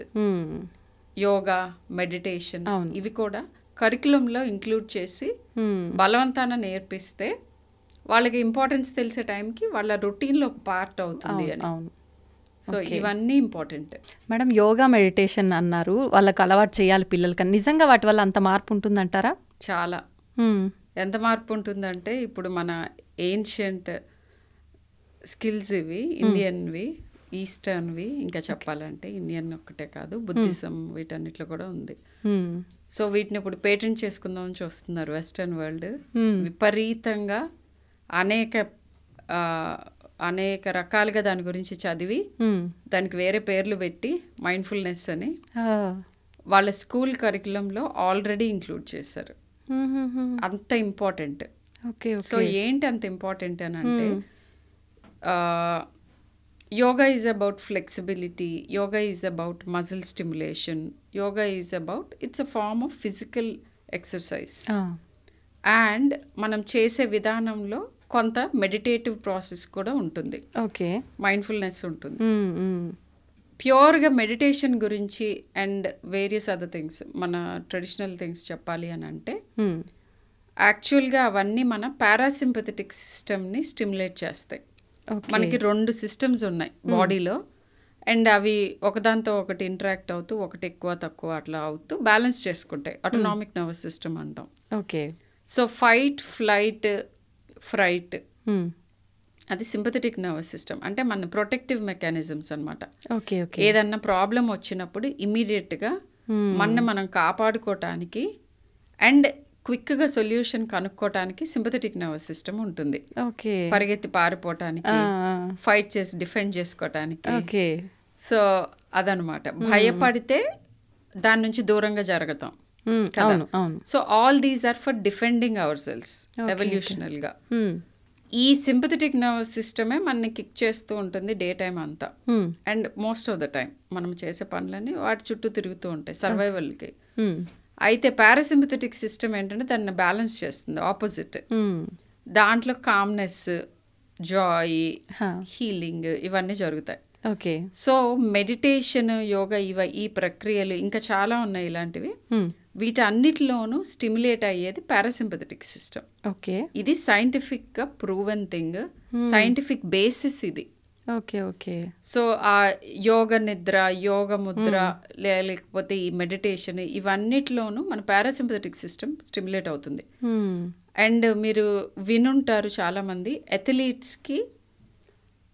Speaker 2: yoga, meditation, ఇవి కూడా కరికులంలో ఇంక్లూడ్ చేసి బలవంతాన నేర్పిస్తే వాళ్ళకి ఇంపార్టెన్స్ తెలిసే టైంకి వాళ్ళ రొటీన్లో ఒక పార్ట్ అవుతుంది అని. సో ఇవన్నీ ఇంపార్టెంట్
Speaker 1: మేడం. యోగా, మెడిటేషన్ అన్నారు, వాళ్ళకి అలవాటు చేయాలి పిల్లలకి. నిజంగా వాటి వల్ల అంత మార్పు ఉంటుందంటారా?
Speaker 2: చాలా. ఎంత మార్పు ఉంటుందంటే ఇప్పుడు మన ఏన్షియంట్ స్కిల్స్ ఇవి, ఇండియన్వి, ఈస్టర్న్వి, ఇంకా చెప్పాలంటే ఇండియన్ ఒక్కటే కాదు, బుద్ధిజం వీటన్నిటిలో కూడా ఉంది. సో వీటిని ఇప్పుడు పేటెంట్ చేసుకుందామని చూస్తున్నారు వెస్టర్న్ వరల్డ్. విపరీతంగా అనేక రకాలుగా దాని గురించి చదివి దానికి వేరే పేర్లు పెట్టి మైండ్ఫుల్నెస్ అని వాళ్ళ స్కూల్ కరికులంలో ఆల్రెడీ ఇంక్లూడ్ చేశారు. అంత ఇంపార్టెంట్. సో ఏంటి అంత ఇంపార్టెంట్ అని అంటే yoga is about flexibility, yoga is about muscle stimulation, yoga is about it's a form of physical exercise. And మనం చేసే విధానంలో కొంత మెడిటేటివ్ ప్రాసెస్ కూడా ఉంటుంది.
Speaker 1: ఓకే,
Speaker 2: మైండ్ఫుల్నెస్ ఉంటుంది. ప్యూర్గా మెడిటేషన్ గురించి అండ్ వేరియస్ అదర్ థింగ్స్, మన ట్రెడిషనల్ థింగ్స్ చెప్పాలి అని అంటే యాక్చువల్గా అవన్నీ మన పారాసింపథెటిక్ సిస్టమ్ని స్టిమ్యులేట్ చేస్తాయి. మనకి 2 సిస్టమ్స్ ఉన్నాయి బాడీలో, అండ్ అవి ఒకదాంతో ఒకటి ఇంటరాక్ట్ అవుతూ ఒకటి ఎక్కువ తక్కువ అట్లా అవుతూ బ్యాలెన్స్ చేసుకుంటాయి. ఆటోనామిక్ నర్వస్ సిస్టమ్ అంటాం.
Speaker 1: Okay,
Speaker 2: so fight, flight, fright అది సింపథెటిక్ నర్వస్ సిస్టమ్, అంటే మన ప్రొటెక్టివ్ మెకానిజమ్స్ అనమాట. ఏదన్నా ప్రాబ్లం వచ్చినప్పుడు ఇమీడియట్గా మనం కాపాడుకోవటానికి అండ్ క్విక్గా సొల్యూషన్ కనుక్కోవటానికి సింపథెటిక్ నర్వస్ సిస్టమ్ ఉంటుంది. పరిగెత్తి పారిపోవటానికి, ఫైట్ చేసి డిఫెండ్ చేసుకోవటానికి. సో అదనమాట. భయపడితే దాని నుంచి దూరంగా జరుగుతాం. So all these are for defending our cells evolutional గా. ఈ సింపథెటిక్ నర్వస్ సిస్టమే మనని కిక్ చేస్తూ ఉంటుంది డే టైం అంతా. And most of the time మనం చేసే పనులన్నీ వాటి చుట్టూ తిరుగుతూ ఉంటాయి సర్వైవల్కి. అయితే పారాసింపథెటిక్ సిస్టమ్ ఏంటంటే దాన్ని బ్యాలెన్స్ చేస్తుంది, ఆపోజిట్. దాంట్లో కామ్నెస్, జాయ్, హీలింగ్ ఇవన్నీ జరుగుతాయి.
Speaker 1: ఓకే.
Speaker 2: సో మెడిటేషన్, యోగా ఈ ప్రక్రియలు ఇంకా చాలా ఉన్నాయి ఇలాంటివి. వీటన్నిటిలోనూ స్టిమ్యులేట్ అయ్యేది పారాసింపథెటిక్ సిస్టమ్.
Speaker 1: ఓకే.
Speaker 2: ఇది సైంటిఫిక్గా ప్రూవెన్ థింగ్, సైంటిఫిక్ బేసిస్ ఇది.
Speaker 1: ఓకే. ఓకే.
Speaker 2: సో ఆ యోగ నిద్ర, యోగ ముద్ర, లేకపోతే ఈ మెడిటేషన్ ఇవన్నిటిలోనూ మన పారాసింపథెటిక్ సిస్టమ్ స్టిమ్యులేట్ అవుతుంది. అండ్ మీరు వినుంటారు చాలామంది, అథ్లీట్స్కి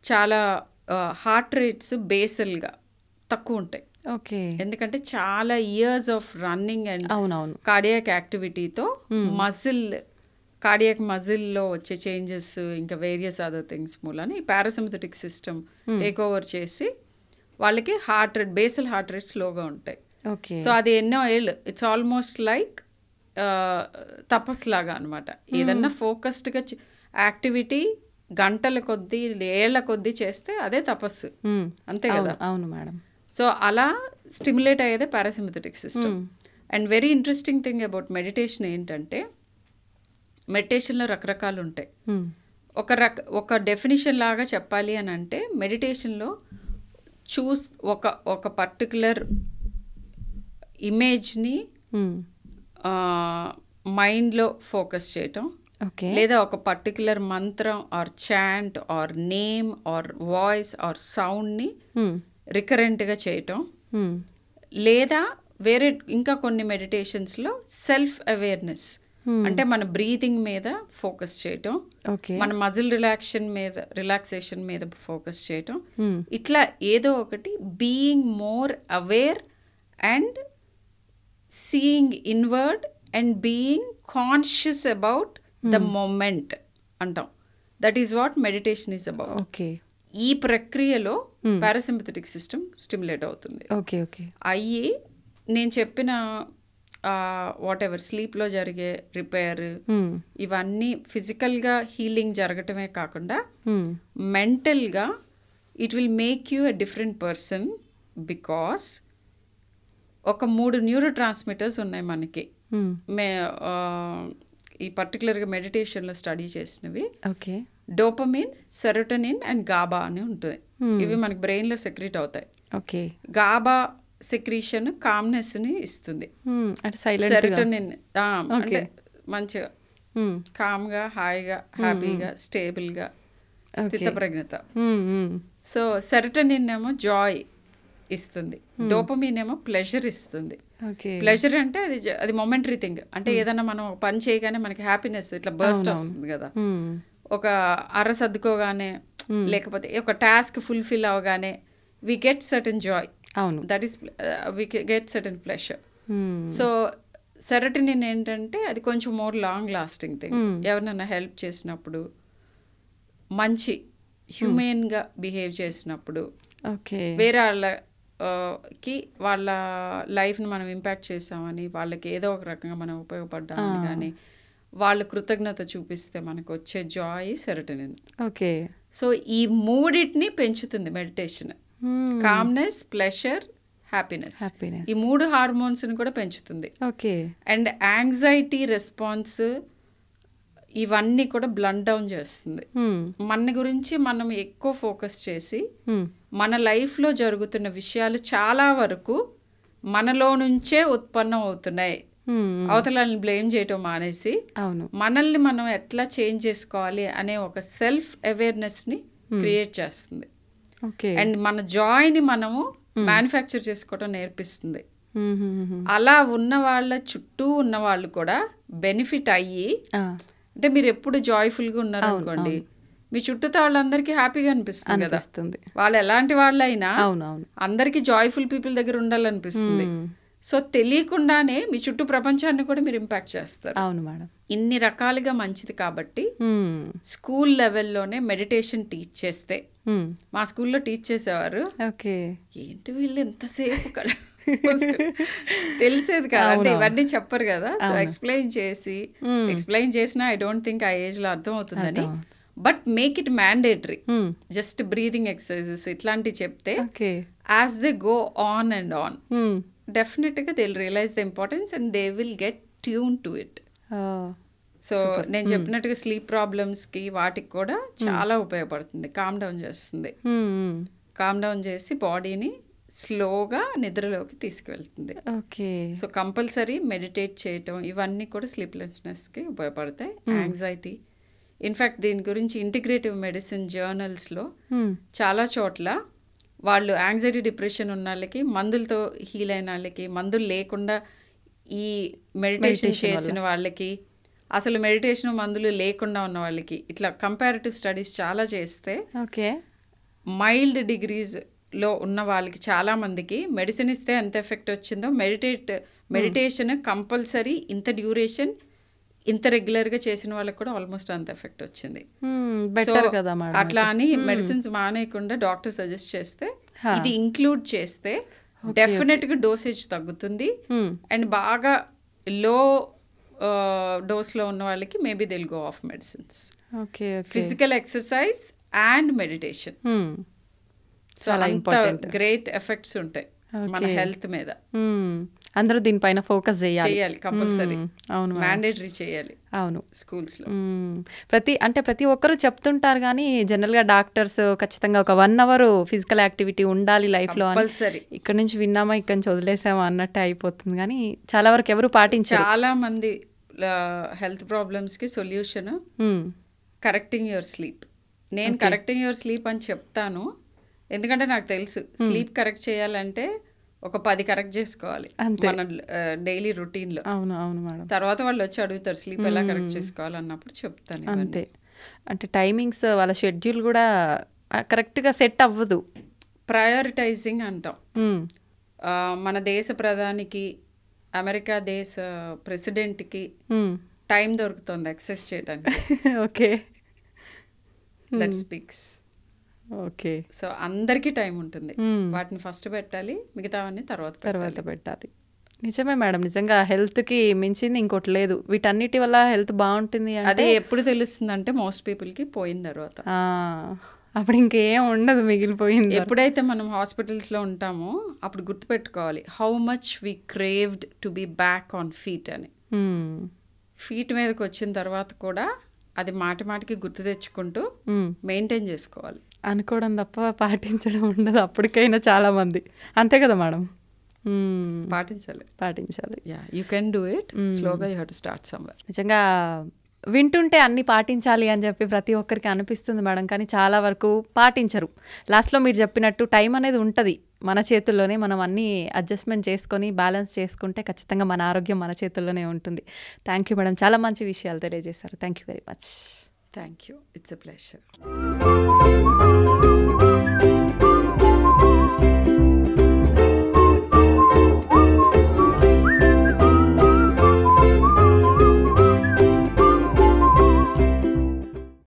Speaker 2: చాలా హార్ట్ రేట్స్ బేసల్గా తక్కువ ఉంటాయి.
Speaker 1: ఓకే.
Speaker 2: ఎందుకంటే చాలా ఇయర్స్ ఆఫ్ రన్నింగ్ అండ్
Speaker 1: అవునవును
Speaker 2: కార్డియాక్ యాక్టివిటీతో కార్డియాక్ మజిల్లో వచ్చే చేంజెస్, ఇంకా వేరియస్ అదర్ థింగ్స్ మూలాన ఈ పారాసింపథెటిక్ సిస్టమ్ టేక్ ఓవర్ చేసి వాళ్ళకి బేసల్ హార్ట్ రేట్ స్లోగా ఉంటాయి.
Speaker 1: ఓకే.
Speaker 2: సో అది ఎన్నో ఏళ్ళు, ఇట్స్ ఆల్మోస్ట్ లైక్ తపస్సు లాగా అనమాట. ఏదన్నా ఫోకస్డ్గా యాక్టివిటీ గంటల కొద్దీ, ఏళ్ల కొద్దీ చేస్తే అదే తపస్సు, అంతే కదా.
Speaker 1: అవును మేడం.
Speaker 2: సో అలా స్టిమ్యులేట్ అయ్యేదే parasympathetic system. And very interesting thing about meditation ఏంటంటే, మెడిటేషన్లో రకరకాలు ఉంటాయి. ఒక డెఫినిషన్ లాగా చెప్పాలి అని అంటే, మెడిటేషన్లో ఒక పర్టికులర్ ఇమేజ్ని మైండ్లో ఫోకస్ చేయటం, లేదా ఒక పర్టికులర్ మంత్రం or chant or name or voice or సౌండ్ని రికరెంట్గా చేయటం, లేదా వేరే ఇంకా కొన్ని మెడిటేషన్స్లో సెల్ఫ్ అవేర్నెస్ అంటే మన బ్రీతింగ్ మీద ఫోకస్ చేయటం, మన మజిల్ రిలాక్సేషన్ మీద ఫోకస్ చేయటం, ఇట్లా ఏదో ఒకటి being more aware and seeing inward and being conscious about the moment అంటాం. That is what meditation is about. ఈ ప్రక్రియలో పారాసింపథెటిక్ సిస్టమ్ స్టిమ్యులేట్ అవుతుంది. అయ్యి నేను చెప్పిన వాట్ ఎవర్ స్లీప్లో జరిగే రిపేర్ ఇవన్నీ ఫిజికల్గా హీలింగ్ జరగటమే కాకుండా మెంటల్గా it will make you a different person. Because ఒక 3 న్యూరో ట్రాన్స్మిటర్స్ ఉన్నాయి మనకి. ఈ పర్టికులర్గా మెడిటేషన్లో స్టడీ చేసినవి డోపమిన్, సెరోటోనిన్ అండ్ గాబా అని ఉంటుంది. ఇవి మనకి బ్రెయిన్లో సెక్రీట్ అవుతాయి. గాబా సెక్రీషన్ కామ్నెస్ని ఇస్తుంది. సెరోటోనిన్ అంటే మంచిగా కామ్గా, హాయిగా, హ్యాపీగా, స్టేబుల్గా, స్థితప్రజ్ఞత. సో సెరోటోనిన్ ఏమో జాయ్ ఇస్తుంది, డోపమిన్ ఏమో ప్లెజర్ ఇస్తుంది. ప్లెజర్ అంటే అది మొమెంటరీ థింగ్, అంటే ఏదన్నా మనం పని చేయగానే మనకి హ్యాపీనెస్ ఇట్లా బర్స్ట్ వస్తుంది కదా. ఒక అర సర్దుకోగానే, లేకపోతే ఒక టాస్క్ ఫుల్ఫిల్ అవగానే we get certain joy. That is we get certain pleasure. So serotonin ఏంటంటే అది కొంచెం మోర్ లాంగ్ లాస్టింగ్ థింగ్. ఎవరినైనా హెల్ప్ చేసినప్పుడు, మంచి హ్యూమెన్గా బిహేవ్ చేసినప్పుడు, వేరే వాళ్ళకి వాళ్ళ లైఫ్ని మనం ఇంపాక్ట్ చేసామని, వాళ్ళకి ఏదో ఒక రకంగా మనం ఉపయోగపడ్డామని కానీ వాళ్ళు కృతజ్ఞత చూపిస్తే మనకు వచ్చే జాయ్ సెరోటోనిన్. సో ఈ మూడింటిని పెంచుతుంది మెడిటేషన్. కామ్నెస్, ప్లెజర్, హ్యాపీనెస్, ఈ 3 హార్మోన్స్ని కూడా పెంచుతుంది. అండ్ యాంగ్జైటీ రెస్పాన్స్ ఇవన్నీ కూడా బ్లండ్ డౌన్ చేస్తుంది. మన గురించి మనం ఎక్కువ ఫోకస్ చేసి మన లైఫ్లో జరుగుతున్న విషయాలు చాలా వరకు మనలో నుంచే ఉత్పన్నం అవుతున్నాయి. అవతలని బ్లేమ్ చేయటం మానేసి మనల్ని మనం ఎట్లా చేంజ్ చేసుకోవాలి అనే ఒక సెల్ఫ్ అవేర్నెస్ని క్రియేట్ చేస్తుంది. అండ్ మన జాయ్ని మనము మ్యానుఫ్యాక్చర్ చేసుకోవటం నేర్పిస్తుంది. అలా ఉన్న వాళ్ళ చుట్టూ ఉన్న వాళ్ళు కూడా బెనిఫిట్ అయ్యి, అంటే మీరు ఎప్పుడు జాయ్ఫుల్గా ఉన్నారనుకోండి, మీ చుట్టూతో వాళ్ళందరికీ హ్యాపీగా అనిపిస్తుంది కదా. వాళ్ళు ఎలాంటి వాళ్ళైనా అందరికీ జాయ్ఫుల్ పీపుల్ దగ్గర ఉండాలనిపిస్తుంది. సో తెలియకుండానే మీ చుట్టూ ప్రపంచాన్ని కూడా మీరు ఇంపాక్ట్ చేస్తారు. ఇన్ని రకాలుగా మంచిది కాబట్టి స్కూల్ లెవెల్లోనే మెడిటేషన్ టీచ్ చేస్తే, మా స్కూల్లో టీచ్ చేసేవారు. ఏంటి వీళ్ళు ఎంతసేపు తెలిసేది కదా, అంటే ఇవన్నీ చెప్పరు కదా. సో ఎక్స్ప్లెయిన్ చేసినా ఐ డోంట్ థింక్ ఆ ఏజ్లో అర్థం అవుతుందని but make it mandatory. Just breathing exercises ఇట్లాంటివి చెప్తే as they go on and on డెఫినెట్గా they will realise the importance and they will get tune to it. So నేను చెప్పినట్టుగా స్లీప్ ప్రాబ్లమ్స్కి వాటికి కూడా చాలా ఉపయోగపడుతుంది. కామ్ డౌన్ చేస్తుంది, కామ్ డౌన్ చేసి బాడీని స్లోగా నిద్రలోకి తీసుకువెళ్తుంది. సో కంపల్సరీ మెడిటేట్ చేయటం ఇవన్నీ కూడా స్లీప్లెస్నెస్కి ఉపయోగపడతాయి. యాంగ్జైటీ, ఇన్ఫ్యాక్ట్ దీని గురించి ఇంటిగ్రేటివ్ మెడిసిన్ జర్నల్స్లో చాలా చోట్ల వాళ్ళు యాంగ్జైటీ డిప్రెషన్ ఉన్న వాళ్ళకి, మందులతో హీల్ అయిన వాళ్ళకి, మందులు లేకుండా ఈ మెడిటేషన్ చేసిన వాళ్ళకి, అసలు మెడిటేషన్ మందులు లేకుండా ఉన్న వాళ్ళకి, ఇట్లా కంపారిటివ్ స్టడీస్ చాలా చేస్తే మైల్డ్ డిగ్రీస్లో ఉన్న వాళ్ళకి చాలా మందికి మెడిసిన్ ఇస్తే ఎంత ఎఫెక్ట్ వచ్చిందో మెడిటేషన్ కంపల్సరీ ఇంత డ్యూరేషన్ ఇంత రెగ్యులర్గా చేసిన వాళ్ళకి కూడా ఆల్మోస్ట్ అంత ఎఫెక్ట్ వచ్చింది. అట్లా అని మెడిసిన్స్ మానేయకుండా డాక్టర్ సజెస్ట్ చేస్తే ఇది ఇంక్లూడ్ చేస్తే డెఫినెట్గా డోసేజ్ తగ్గుతుంది. అండ్ బాగా లో డోస్లో ఉన్న వాళ్ళకి maybe they'll go off medicines. Physical exercise and meditation చాలా ఇంపార్టెంట్. గ్రేట్ ఎఫెక్ట్స్ ఉంటాయి మన హెల్త్ మీద.
Speaker 1: అందరూ దీనిపైన ఫోకస్
Speaker 2: చేయాలి కంపల్సరీ. అవును, మ్యాండేటరీ చేయాలి. అవును, స్కూల్స్లో
Speaker 1: ప్రతి ఒక్కరు చెప్తుంటారు కానీ జనరల్గా డాక్టర్స్ ఖచ్చితంగా ఒక 1 hour ఫిజికల్ యాక్టివిటీ ఉండాలి లైఫ్లో. ఇక్కడ నుంచి విన్నామా ఇక్కడ నుంచి వదిలేసామా అన్నట్టే అయిపోతుంది కానీ చాలా వరకు ఎవరు పాటించారు.
Speaker 2: చాలా మంది హెల్త్ ప్రాబ్లమ్స్కి సొల్యూషన్ కరెక్టింగ్ యువర్ స్లీప్. నేను కరెక్టింగ్ యువర్ స్లీప్ అని చెప్తాను, ఎందుకంటే నాకు తెలుసు స్లీప్ కరెక్ట్ చేయాలంటే ఒక 10 కరెక్ట్ చేసుకోవాలి మన డైలీ రొటీన్లో.
Speaker 1: అవును అవును మేడం.
Speaker 2: తర్వాత వాళ్ళు వచ్చి అడుగుతారు స్లీప్ ఎలా కరెక్ట్ చేసుకోవాలి అన్నప్పుడు చెప్తాను.
Speaker 1: అంతే, అంటే టైమింగ్స్ వాళ్ళ షెడ్యూల్ కూడా కరెక్ట్గా సెట్ అవ్వదు.
Speaker 2: ప్రయారిటైజింగ్ అంటాం. మన దేశ ప్రధానికి, అమెరికా దేశ ప్రెసిడెంట్కి టైం దొరుకుతుంది ఎక్సెస్ చేయడానికి.
Speaker 1: Okay,
Speaker 2: that speaks.
Speaker 1: Okay,
Speaker 2: so అందరికీ టైం ఉంటుంది, వాటిని ఫస్ట్ పెట్టాలి, మిగతావన్నీ తర్వాత
Speaker 1: పెట్టాలి. నిజమే మేడం, నిజంగా హెల్త్కి మించింది ఇంకోటి లేదు. వీటన్నిటి వల్ల హెల్త్ బాగుంటుంది.
Speaker 2: అది ఎప్పుడు తెలుస్తుంది అంటే మోస్ట్ పీపుల్కి పోయిన తర్వాత.
Speaker 1: అప్పుడు ఇంకేం ఉండదు, మిగిలిపోయింది.
Speaker 2: ఎప్పుడైతే మనం హాస్పిటల్స్లో ఉంటామో అప్పుడు గుర్తుపెట్టుకోవాలి how much we craved to be back on feet అని. ఫీట్ మీదకి వచ్చిన తర్వాత కూడా అది మాటికి గుర్తు తెచ్చుకుంటూ మెయింటైన్ చేసుకోవాలి.
Speaker 1: అనుకోవడం తప్ప పాటించడం ఉండదు అప్పటికైనా చాలా మంది. అంతే కదా మేడం?
Speaker 2: పాటించాలి. యూ కెన్ డూ ఇట్, స్లోగా you have to start somewhere.
Speaker 1: నిజంగా వింటుంటే అన్నీ పాటించాలి అని చెప్పి ప్రతి ఒక్కరికి అనిపిస్తుంది మేడం, కానీ చాలా వరకు పాటించరు. లాస్ట్లో మీరు చెప్పినట్టు టైం అనేది ఉంటుంది మన చేతుల్లోనే. మనం అన్నీ అడ్జస్ట్మెంట్ చేసుకొని బ్యాలెన్స్ చేసుకుంటే ఖచ్చితంగా మన ఆరోగ్యం మన చేతుల్లోనే ఉంటుంది. థ్యాంక్ యూ మేడం, చాలా మంచి విషయాలు తెలియజేశారు. Thank you very much.
Speaker 2: Thank you, it's a pleasure.